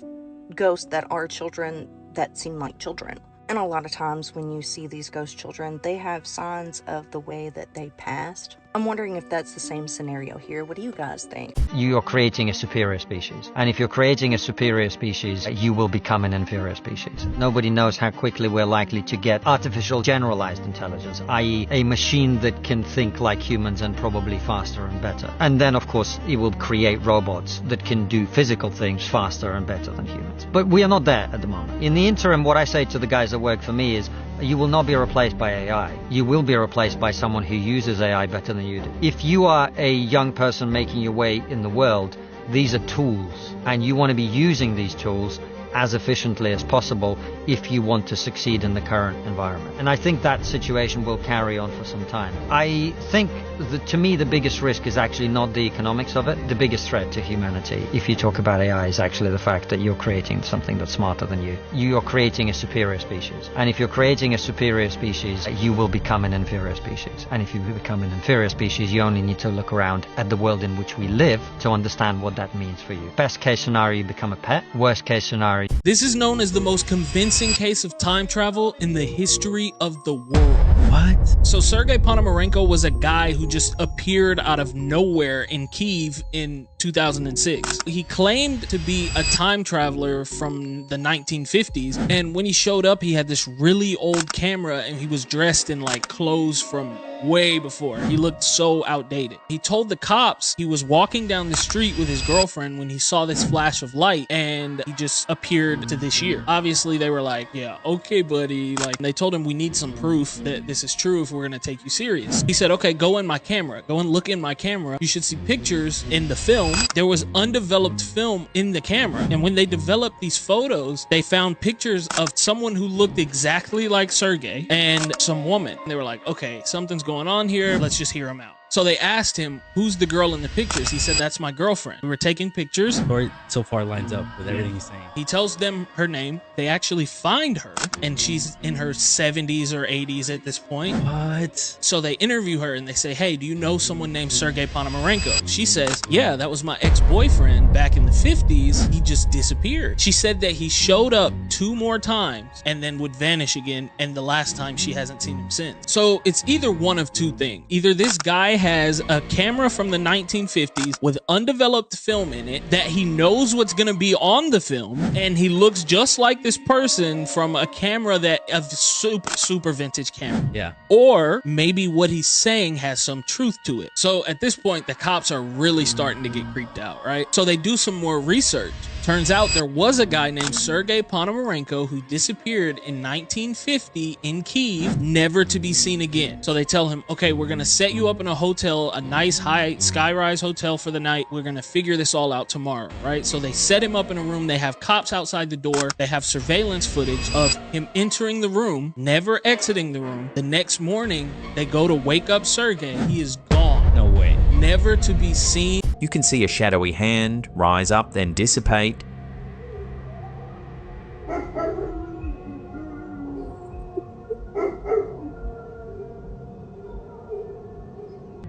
S21: ghosts that are children that seem like children. And a lot of times when you see these ghost children, they have signs of the way that they passed. I'm wondering if that's the same scenario here. What do you guys think?
S22: You are creating a superior species. And if you're creating a superior species, you will become an inferior species. Nobody knows how quickly we're likely to get artificial generalized intelligence, i.e. a machine that can think like humans and probably faster and better. And then, of course, it will create robots that can do physical things faster and better than humans. But we are not there at the moment. In the interim, what I say to the guys that work for me is, you will not be replaced by AI. You will be replaced by someone who uses AI better than you do. If you are a young person making your way in the world, these are tools, and you want to be using these tools as efficiently as possible if you want to succeed in the current environment. And I think that situation will carry on for some time. I think that, to me, the biggest risk is actually not the economics of it. The biggest threat to humanity, if you talk about AI, is actually the fact that you're creating something that's smarter than you. You are creating a superior species. And if you're creating a superior species, you will become an inferior species. And if you become an inferior species, you only need to look around at the world in which we live to understand what that means for you. Best case scenario, you become a pet. Worst case scenario.
S23: This is known as the most convincing case of time travel in the history of the world.
S10: What?
S23: So Sergei Ponomarenko was a guy who just appeared out of nowhere in Kyiv in 2006. He claimed to be a time traveler from the 1950s, and when he showed up, he had this really old camera and he was dressed in like clothes from way before. He looked so outdated. He told the cops he was walking down the street with his girlfriend when he saw this flash of light, and he just appeared to this year. Obviously they were like, yeah, okay buddy, like, they told him, we need some proof that this is true if we're gonna take you serious. He said, okay, go in my camera, go and look in my camera. You should see pictures in the film. There was undeveloped film in the camera, and when they developed these photos, they found pictures of someone who looked exactly like Sergei and some woman. They were like, okay, something's going on here, let's just hear him out. So they asked him, who's the girl in the pictures? He said, that's my girlfriend. We were taking pictures.
S1: Story so far lines up with everything he's saying.
S23: He tells them her name. They actually find her, and she's in her 70s or 80s at this point.
S1: What?
S23: So they interview her and they say, hey, do you know someone named Sergei Ponomarenko? She says, yeah, that was my ex-boyfriend back in the 50s. He just disappeared. She said that he showed up 2 more times and then would vanish again, and the last time she hasn't seen him since. So it's either one of 2 things. Either this guy has a camera from the 1950s with undeveloped film in it that he knows what's going to be on the film, and he looks just like this person from a camera a super vintage camera.
S1: Yeah.
S23: Or maybe what he's saying has some truth to it. So at this point, the cops are really starting to get creeped out, right? So they do some more research. Turns out there was a guy named Sergei Ponomarenko who disappeared in 1950 in Kyiv, never to be seen again. So they tell him, okay, we're going to set you up in a hotel, a nice high skyrise hotel for the night. We're going to figure this all out tomorrow, right? So they set him up in a room. They have cops outside the door. They have surveillance footage of him entering the room, never exiting the room. The next morning, they go to wake up Sergei. He is gone.
S1: No way.
S23: Never to be seen.
S8: You can see a shadowy hand rise up, then dissipate.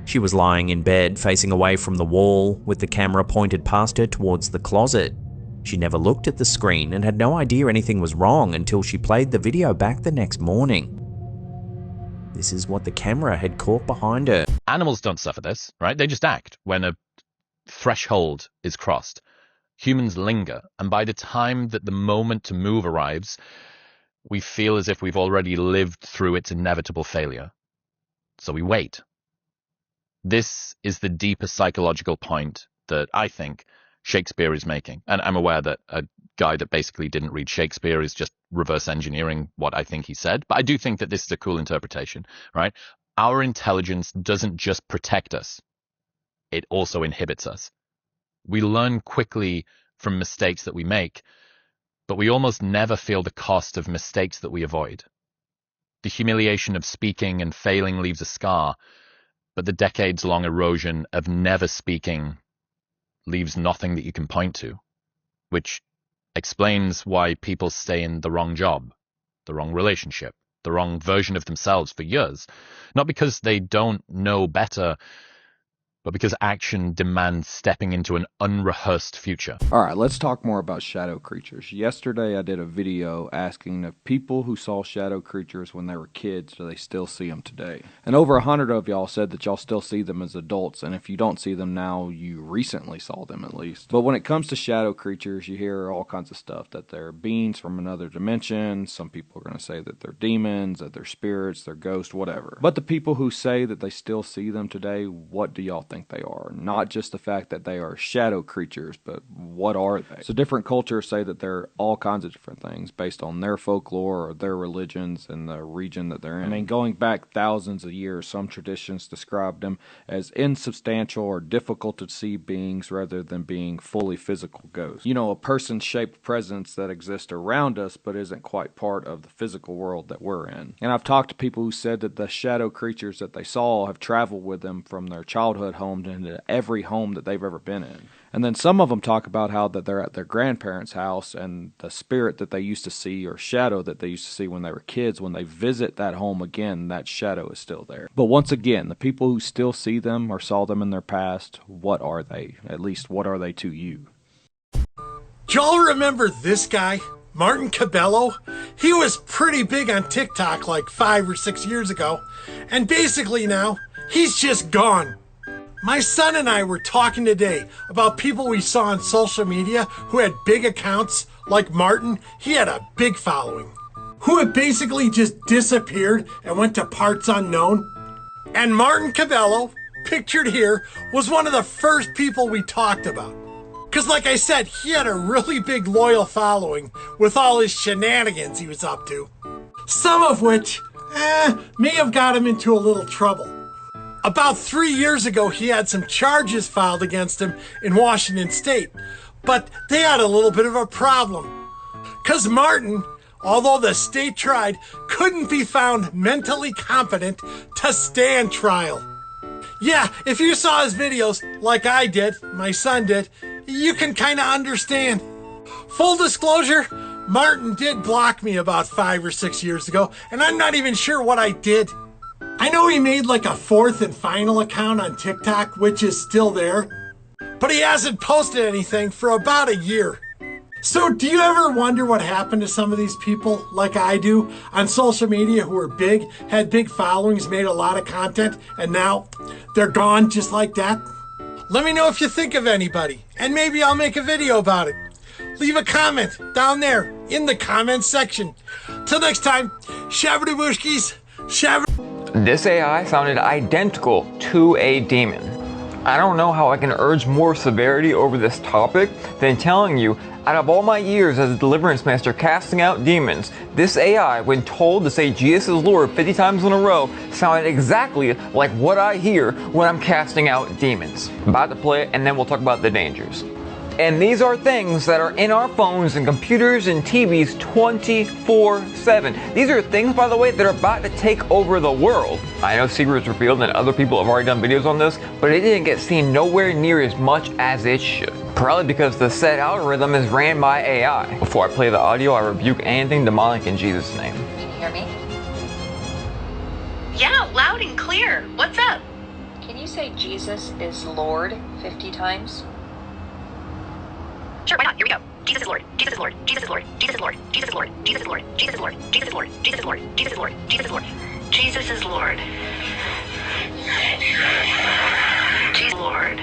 S8: She was lying in bed, facing away from the wall, with the camera pointed past her towards the closet. She never looked at the screen and had no idea anything was wrong until she played the video back the next morning. This is what the camera had caught behind her.
S3: Animals don't suffer this, right? They just act when a threshold is crossed. Humans linger, and by the time that the moment to move arrives, we feel as if we've already lived through its inevitable failure. So we wait. This is the deeper psychological point that I think Shakespeare is making. And I'm aware that a guy that basically didn't read Shakespeare is just reverse engineering what I think he said. But I do think that this is a cool interpretation, right? Our intelligence doesn't just protect us. It also inhibits us. We learn quickly from mistakes that we make, but we almost never feel the cost of mistakes that we avoid. The humiliation of speaking and failing leaves a scar, but the decades-long erosion of never speaking leaves nothing that you can point to, which explains why people stay in the wrong job, the wrong relationship, the wrong version of themselves for years. Not because they don't know better, but because action demands stepping into an unrehearsed future.
S4: Alright, let's talk more about shadow creatures. Yesterday I did a video asking if people who saw shadow creatures when they were kids, do they still see them today? And over 100 of y'all said that y'all still see them as adults, and if you don't see them now, you recently saw them at least. But when it comes to shadow creatures, you hear all kinds of stuff, that they're beings from another dimension. Some people are going to say that they're demons, that they're spirits, they're ghosts, whatever. But the people who say that they still see them today, what do y'all think they are? Not just the fact that they are shadow creatures, but what are they? So different cultures say that they're all kinds of different things based on their folklore or their religions and the region that they're in. I mean, going back thousands of years, some traditions described them as insubstantial or difficult to see beings rather than being fully physical ghosts. You know, a person-shaped presence that exists around us but isn't quite part of the physical world that we're in. And I've talked to people who said that the shadow creatures that they saw have traveled with them from their childhood home into every home that they've ever been in. And then some of them talk about how that they're at their grandparents' house, and the spirit that they used to see or shadow that they used to see when they were kids, when they visit that home again, that shadow is still there. But once again, the people who still see them or saw them in their past, what are they? At least, what are they to you?
S12: Do y'all remember this guy? Martin Cabello? He was pretty big on TikTok like 5 or 6 years ago. And basically now, he's just gone. My son and I were talking today about people we saw on social media who had big accounts, like Martin. He had a big following, who had basically just disappeared and went to parts unknown. And Martin Cabello, pictured here, was one of the first people we talked about. Because like I said, he had a really big loyal following with all his shenanigans he was up to. Some of which may have got him into a little trouble. About 3 years ago, he had some charges filed against him in Washington State, but they had a little bit of a problem. Because Martin, although the state tried, couldn't be found mentally competent to stand trial. Yeah, if you saw his videos, like I did, my son did, you can kind of understand. Full disclosure, Martin did block me about 5 or 6 years ago, and I'm not even sure what I did. I know he made like a 4th and final account on TikTok, which is still there, but he hasn't posted anything for about a year. So do you ever wonder what happened to some of these people, like I do, on social media who were big, had big followings, made a lot of content, and now they're gone just like that? Let me know if you think of anybody, and maybe I'll make a video about it. Leave a comment down there in the comments section. Till next time, shabba-doo-booshkies, shabba.
S5: This AI sounded identical to a demon. I don't know how I can urge more severity over this topic than telling you, out of all my years as a deliverance master casting out demons, this AI, when told to say Jesus is Lord 50 times in a row, sounded exactly like what I hear when I'm casting out demons. About to play it, and then we'll talk about the dangers. And these are things that are in our phones and computers and TVs 24/7. These are things, by the way, that are about to take over the world. I know secrets revealed and other people have already done videos on this, but it didn't get seen nowhere near as much as it should. Probably because the said algorithm is ran by AI. Before I play the audio, I rebuke anything demonic in Jesus' name.
S6: Can you hear me?
S21: Yeah, loud and clear. What's up?
S6: Can you say Jesus is Lord 50 times?
S21: Sure, why not? Here we go. Jesus is Lord. Jesus is Lord. Jesus is Lord. Jesus is Lord. Jesus is Lord. Jesus is Lord. Jesus is Lord. Jesus is Lord. Jesus is Lord. Jesus is Lord. Jesus is Lord. Jesus is Lord. Jesus Lord.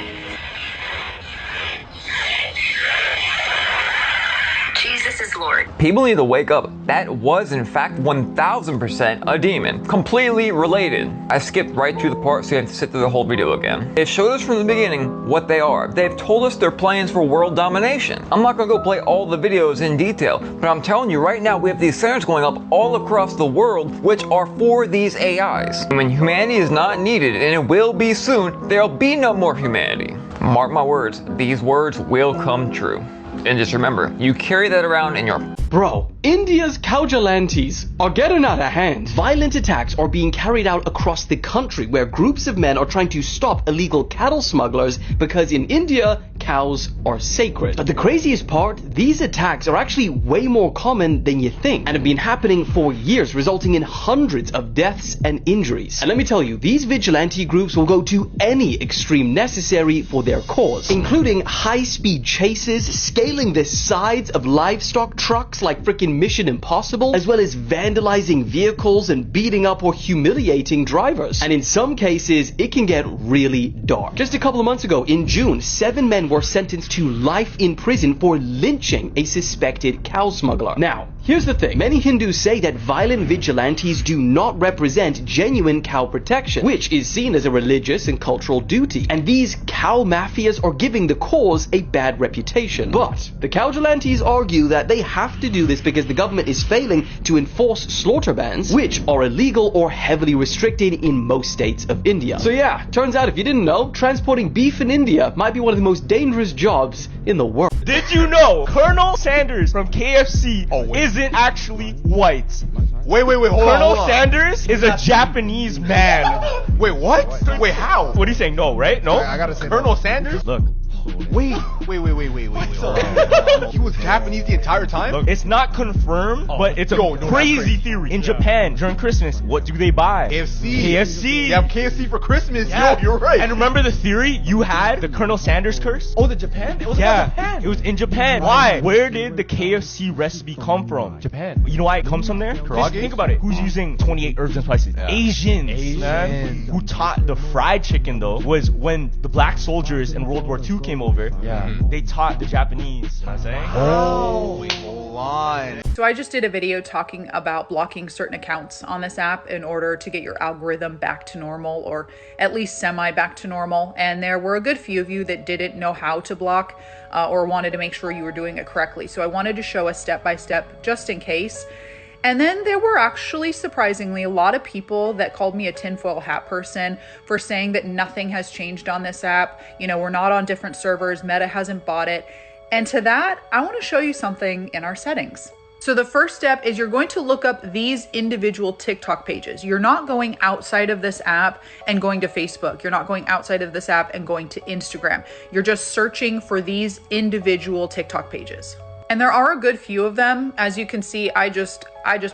S21: Jesus is Lord.
S5: People need to wake up. That was in fact 1000% a demon. Completely related. I skipped right through the part so you have to sit through the whole video again. It showed us from the beginning what they are. They've told us their plans for world domination. I'm not gonna go play all the videos in detail, but I'm telling you right now we have these centers going up all across the world which are for these AIs. And when humanity is not needed, and it will be soon, there'll be no more humanity. Mark my words, these words will come true. And just remember, you carry that around in your...
S11: Bro, India's Kaujalantis are getting out of hand. Violent attacks are being carried out across the country where groups of men are trying to stop illegal cattle smugglers because in India, cows are sacred. But the craziest part, these attacks are actually way more common than you think and have been happening for years, resulting in hundreds of deaths and injuries. And let me tell you, these vigilante groups will go to any extreme necessary for their cause, including high-speed chases, scaling the sides of livestock trucks like freaking Mission Impossible, as well as vandalizing vehicles and beating up or humiliating drivers. And in some cases, it can get really dark. Just a couple of months ago, in June, 7 men were sentenced to life in prison for lynching a suspected cow smuggler. Now, here's the thing. Many Hindus say that violent vigilantes do not represent genuine cow protection, which is seen as a religious and cultural duty. And these cow mafias are giving the cause a bad reputation. But the Kaujalantis argue that they have to do this because the government is failing to enforce slaughter bans, which are illegal or heavily restricted in most states of India. So yeah, turns out if you didn't know, transporting beef in India might be one of the most dangerous jobs in the world.
S15: Did you know Colonel Sanders from KFC isn't actually white?
S25: Wait, hold on.
S15: Colonel Sanders is a Japanese man.
S25: Wait, what? Wait, how?
S15: What are you saying? No, right? No?
S25: I gotta say
S15: Colonel Sanders? Look.
S25: Wait. He was Japanese the entire time?
S15: Look, it's not confirmed, but it's a crazy theory. In Japan, during Christmas, what do they buy? KFC.
S25: They have KFC for Christmas. Yeah. Yo, you're right.
S15: And remember the theory you had? The Colonel Sanders curse?
S25: Oh, the Japan? It was about Japan.
S15: It was in Japan. Why? Where did the KFC recipe come from?
S25: Japan.
S15: You know why it comes from there? Just think about it. Who's using 28 herbs and spices? Yeah. Asians. Man. Who taught the fried chicken, though, was when the black soldiers in World War II came over.
S25: Yeah.
S15: They taught the Japanese. You know what I'm saying?
S25: Oh, hold on.
S26: So I just did a video talking about blocking certain accounts on this app in order to get your algorithm back to normal, or at least semi back to normal. And there were a good few of you that didn't know how to block or wanted to make sure you were doing it correctly. So I wanted to show a step-by-step just in case. And then there were actually, surprisingly, a lot of people that called me a tinfoil hat person for saying that nothing has changed on this app. You know, we're not on different servers. Meta hasn't bought it. And to that, I want to show you something in our settings. So the first step is you're going to look up these individual TikTok pages. You're not going outside of this app and going to Facebook. You're not going outside of this app and going to Instagram. You're just searching for these individual TikTok pages. And there are a good few of them. As you can see, I just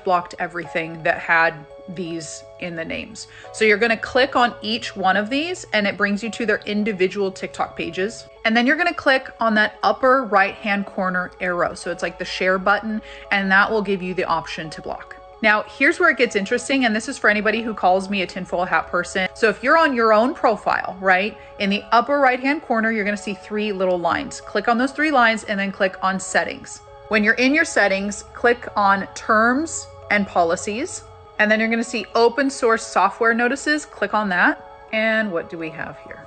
S26: blocked everything that had these in the names. So you're going to click on each one of these and it brings you to their individual TikTok pages. And then you're going to click on that upper right hand corner arrow. So it's like the share button, and that will give you the option to block. Now, here's where it gets interesting, and this is for anybody who calls me a tinfoil hat person. So if you're on your own profile, right, in the upper right-hand corner, you're gonna see 3 little lines. Click on those 3 lines and then click on settings. When you're in your settings, click on terms and policies, and then you're gonna see open source software notices. Click on that. And what do we have here?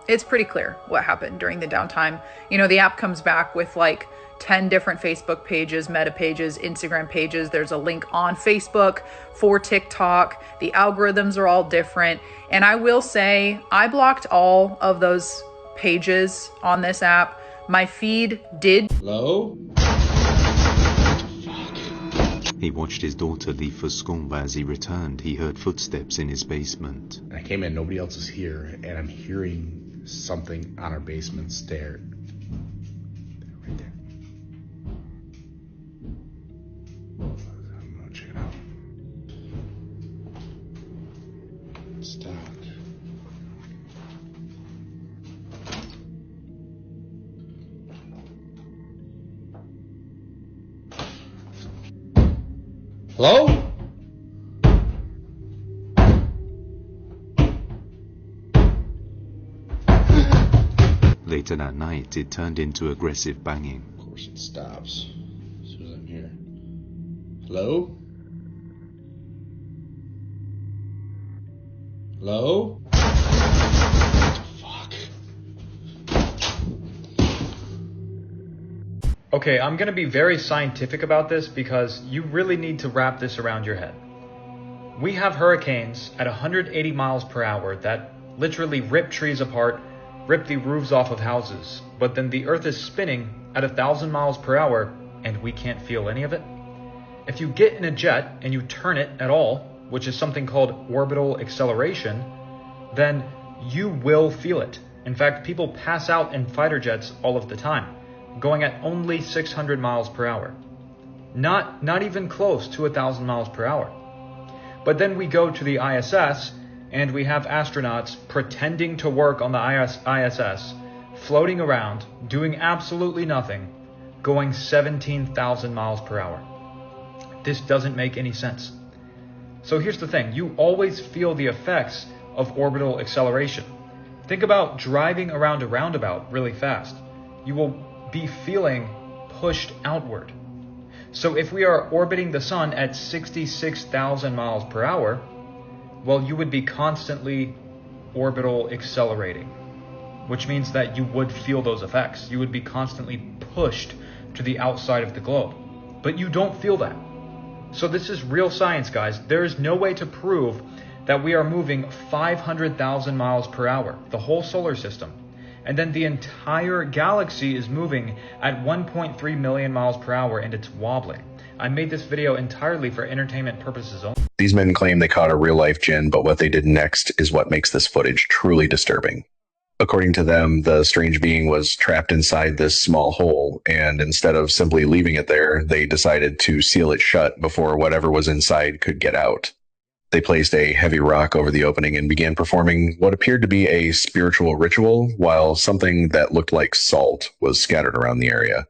S26: It's pretty clear what happened during the downtime. You know, the app comes back with like 10 different Facebook pages, Meta pages, Instagram pages. There's a link on Facebook for TikTok. The algorithms are all different. And I will say, I blocked all of those pages on this app. My feed did.
S2: Hello?
S7: He watched his daughter leave for school, but as he returned, he heard footsteps in his basement.
S2: I came in, nobody else is here, and I'm hearing something on our basement stair. Right there. I'm gonna check it out. Stop. Hello?
S7: Later that night, it turned into aggressive banging.
S2: Of course it stops as soon as I'm here. Hello? Hello?
S9: Okay, I'm going to be very scientific about this because you really need to wrap this around your head. We have hurricanes at 180 miles per hour that literally rip trees apart, rip the roofs off of houses, but then the earth is spinning at 1,000 miles per hour and we can't feel any of it. If you get in a jet and you turn it at all, which is something called orbital acceleration, then you will feel it. In fact, people pass out in fighter jets all of the time, going at only 600 miles per hour. Not even close to 1,000 miles per hour. But then we go to the ISS and we have astronauts pretending to work on the ISS, floating around, doing absolutely nothing, going 17,000 miles per hour. This doesn't make any sense. So here's the thing, you always feel the effects of orbital acceleration. Think about driving around a roundabout really fast. You will be feeling pushed outward. So if we are orbiting the sun at 66,000 miles per hour, well, you would be constantly orbital accelerating, which means that you would feel those effects. You would be constantly pushed to the outside of the globe, but you don't feel that. So this is real science, guys. There is no way to prove that we are moving 500,000 miles per hour, the whole solar system. And then the entire galaxy is moving at 1.3 million miles per hour and it's wobbling. I made this video entirely for entertainment purposes only.
S13: These men claim they caught a real-life djinn, but what they did next is what makes this footage truly disturbing. According to them, the strange being was trapped inside this small hole, and instead of simply leaving it there, they decided to seal it shut before whatever was inside could get out. They placed a heavy rock over the opening and began performing what appeared to be a spiritual ritual, while something that looked like salt was scattered around the area.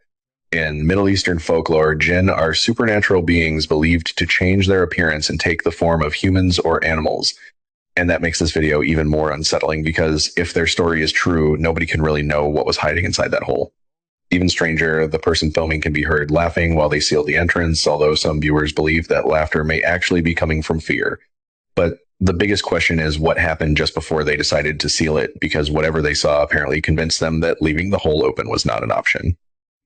S13: In Middle Eastern folklore, jinn are supernatural beings believed to change their appearance and take the form of humans or animals. And that makes this video even more unsettling because if their story is true, nobody can really know what was hiding inside that hole. Even stranger, the person filming can be heard laughing while they seal the entrance, although some viewers believe that laughter may actually be coming from fear. But the biggest question is what happened just before they decided to seal it, because whatever they saw apparently convinced them that leaving the hole open was not an option.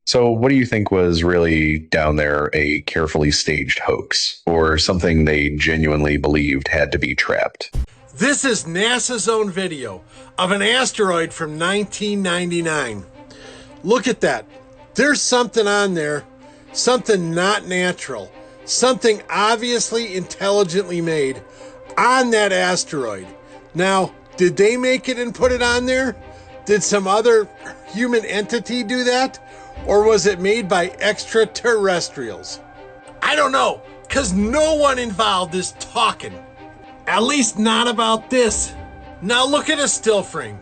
S13: So what do you think was really down there a carefully staged hoax, or something they genuinely believed had to be trapped?
S12: This is NASA's own video of an asteroid from 1999. Look at that. There's something on there something not natural, something obviously intelligently made on that asteroid. Now, did they make it and put it on there? Did some other human entity do that? Or was it made by extraterrestrials? I don't know, because no one involved is talking. At least not about this. Now look at a still frame.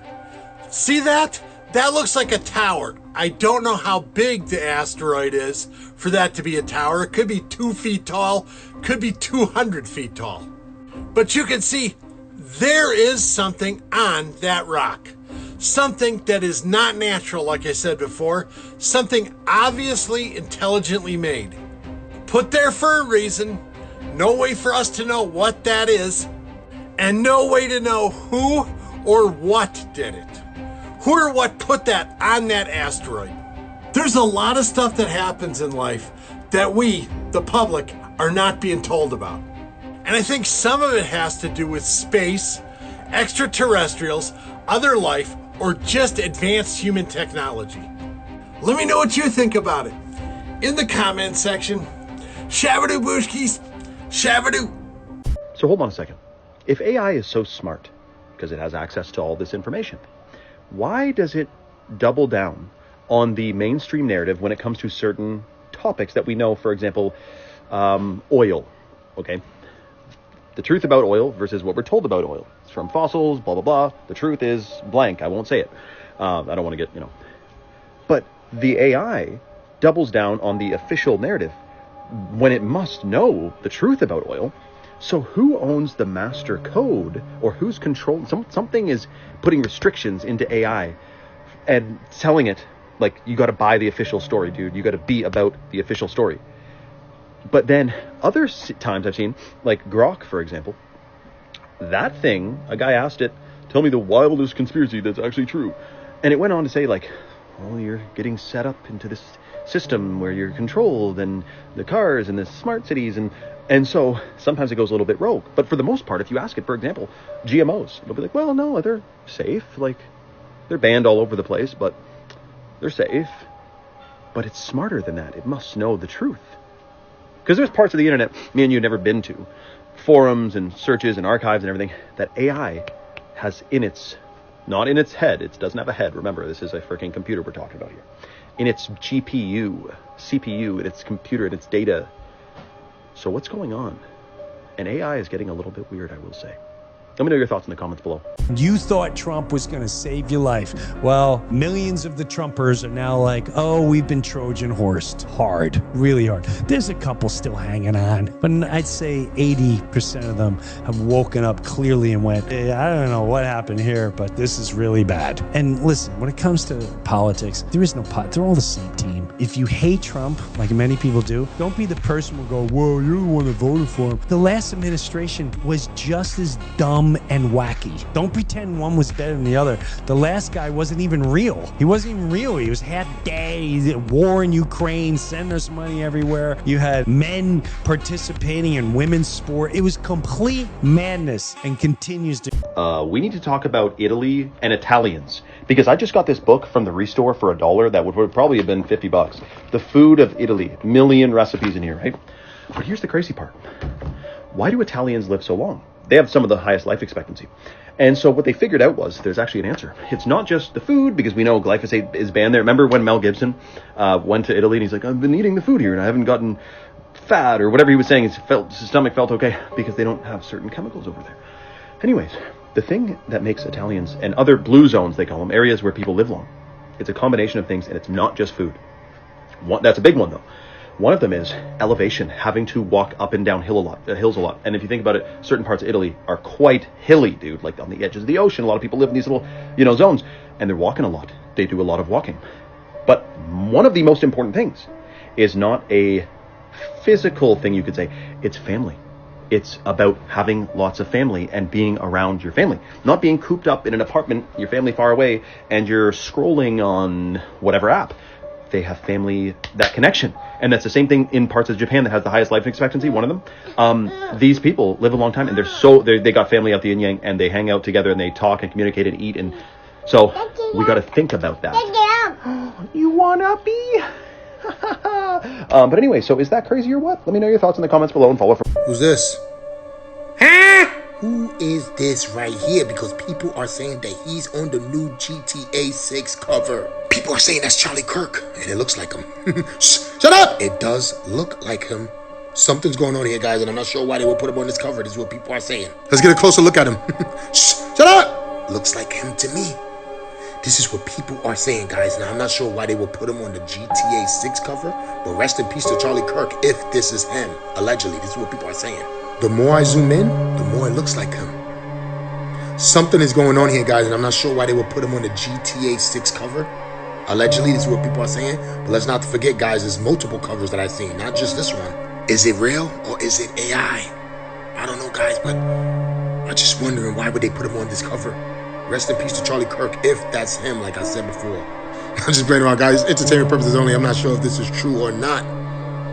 S12: See that? That looks like a tower. I don't know how big the asteroid is for that to be a tower. It could be 2 feet tall, could be 200 feet tall. But you can see there is something on that rock. Something that is not natural, like I said before. Something obviously intelligently made. Put there for a reason. No way for us to know what that is. And no way to know who or what did it. Who or what put that on that asteroid. There's a lot of stuff that happens in life that we, the public, are not being told about. And I think some of it has to do with space, extraterrestrials, other life, or just advanced human technology. Let me know what you think about it in the comment section. Shabadoo Booshkies, Shabadoo.
S20: So hold on a second. If AI is so smart, because it has access to all this information, why does it double down on the mainstream narrative when it comes to certain topics that we know, for example, oil, okay? The truth about oil versus what we're told about oil. It's from fossils, blah, blah, blah. The truth is blank. I won't say it. I don't want to get, But the AI doubles down on the official narrative when it must know the truth about oil. So who owns the master code, or who's controlling? Something is putting restrictions into AI and telling it, like, you got to buy the official story, dude. You got to be about the official story. But then other times I've seen, like Grok, for example, that thing, a guy asked it, tell me the wildest conspiracy that's actually true. And it went on to say, like, well, you're getting set up into this system where you're controlled, and the cars and the smart cities, and so sometimes it goes a little bit rogue. But for the most part, if you ask it, for example, GMOs, it'll be like, well, no, they're safe. Like, they're banned all over the place, but they're safe. But it's smarter than that. It must know the truth. Because there's parts of the internet me and you have never been to, forums and searches and archives and everything, that AI has in its, not in its head, it doesn't have a head, remember, this is a freaking computer we're talking about here, in its GPU, CPU, in its computer, in its data. So what's going on? And AI is getting a little bit weird, I will say. Let me know your thoughts in the comments below.
S14: You thought Trump was going to save your life. Well, millions of the Trumpers are now like, oh, we've been Trojan horsed hard, really hard. There's a couple still hanging on, but I'd say 80% of them have woken up clearly and went, hey, I don't know what happened here, but this is really bad. And listen, when it comes to politics, there is no they're all the same team. If you hate Trump, like many people do, don't be the person who will go, whoa, you're the one that voted for him. The last administration was just as dumb and wacky. Don't pretend one was better than the other. The last guy wasn't even real. He wasn't even real. He was half gay, war in Ukraine, send us money everywhere. You had men participating in women's sport. It was complete madness and continues to.
S20: We need to talk about Italy and Italians, because I just got this book from the Restore for $1 that would probably have been $50. The Food of Italy, million recipes in here, right? But here's the crazy part. Why do Italians live so long? They have some of the highest life expectancy. And so what they figured out was there's actually an answer. It's not just the food, because we know glyphosate is banned there. Remember when Mel Gibson went to Italy and he's like, I've been eating the food here and I haven't gotten fat, or whatever he was saying. His stomach felt okay because they don't have certain chemicals over there. Anyways, the thing that makes Italians and other blue zones, they call them, areas where people live long, it's a combination of things, and it's not just food. That's a big one, though. One of them is elevation, having to walk up and down hills a lot. And if you think about it, certain parts of Italy are quite hilly, dude, like on the edges of the ocean. A lot of people live in these little, zones, and they're walking a lot. They do a lot of walking. But one of the most important things is not a physical thing, you could say. It's family. It's about having lots of family and being around your family. Not being cooped up in an apartment, your family far away, and you're scrolling on whatever app. They have family, that connection. And that's the same thing in parts of Japan that has the highest life expectancy, one of them. These people live a long time, and they got family out the yin yang, and they hang out together, and they talk and communicate and eat. And so we got to think about that. You wanna be? But anyway, so is that crazy or what? Let me know your thoughts in the comments below and follow for...
S10: Who's this? Huh? Who is this right here? Because people are saying that he's on the new GTA 6 cover. People are saying that's Charlie Kirk, and it looks like him. Shut up! It does look like him. Something's going on here, guys, and I'm not sure why they would put him on this cover. This is what people are saying. Let's get a closer look at him. Shut up! Looks like him to me. This is what people are saying, guys. Now, I'm not sure why they will put him on the GTA 6 cover, but rest in peace to Charlie Kirk if this is him. Allegedly, this is what people are saying. The more I zoom in, the more it looks like him. Something is going on here, guys, and I'm not sure why they would put him on the GTA 6 cover. Allegedly, this is what people are saying. But let's not forget, guys, there's multiple covers that I've seen, not just this one. Is it real or is it AI? I don't know, guys, but I'm just wondering why would they put him on this cover? Rest in peace to Charlie Kirk if that's him, like I said before. I'm just playing around, guys. Entertainment purposes only. I'm not sure if this is true or not,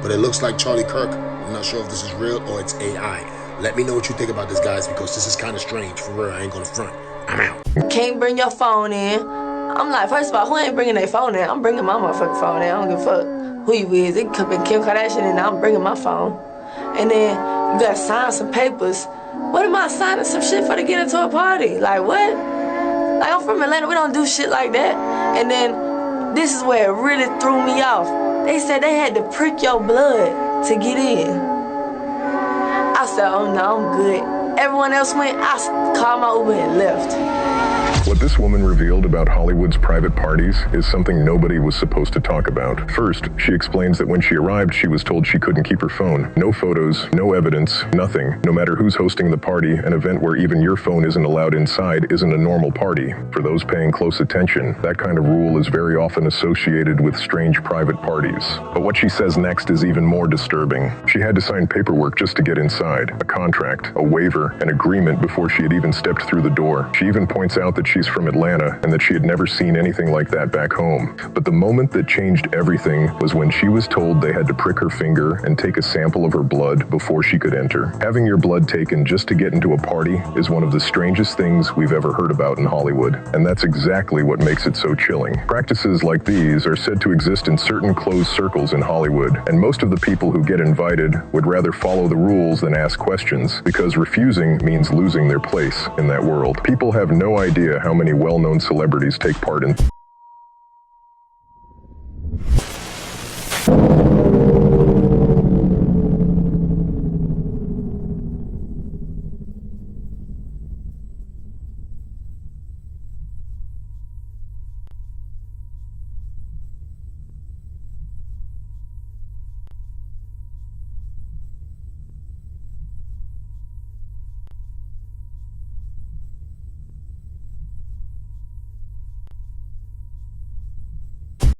S10: but it looks like Charlie Kirk. I'm not sure if this is real or it's AI. Let me know what you think about this, guys, because this is kind of strange. For real, I ain't gonna front. I'm out.
S16: Can't bring your phone in. I'm like, first of all, who ain't bringing their phone in? I'm bringing my motherfucking phone in. I don't give a fuck who you is. It could be Kim Kardashian, and I'm bringing my phone. And then you gotta sign some papers. What am I signing some shit for to get into a party? Like, what? Like, I'm from Atlanta. We don't do shit like that. And then this is where it really threw me off. They said they had to prick your blood to get in. I said, oh no, I'm good. Everyone else went, I called my Uber and left.
S17: What this woman revealed about Hollywood's private parties is something nobody was supposed to talk about. First, she explains that when she arrived, she was told she couldn't keep her phone. No photos, no evidence, nothing. No matter who's hosting the party, an event where even your phone isn't allowed inside isn't a normal party. For those paying close attention, that kind of rule is very often associated with strange private parties. But what she says next is even more disturbing. She had to sign paperwork just to get inside. A contract, a waiver, an agreement before she had even stepped through the door. She even points out that she's from Atlanta and that she had never seen anything like that back home. But the moment that changed everything was when she was told they had to prick her finger and take a sample of her blood before she could enter. Having your blood taken just to get into a party is one of the strangest things we've ever heard about in Hollywood, and that's exactly what makes it so chilling. Practices like these are said to exist in certain closed circles in Hollywood, and most of the people who get invited would rather follow the rules than ask questions, because refusing means losing their place in that world. People have no idea how many well-known celebrities take part in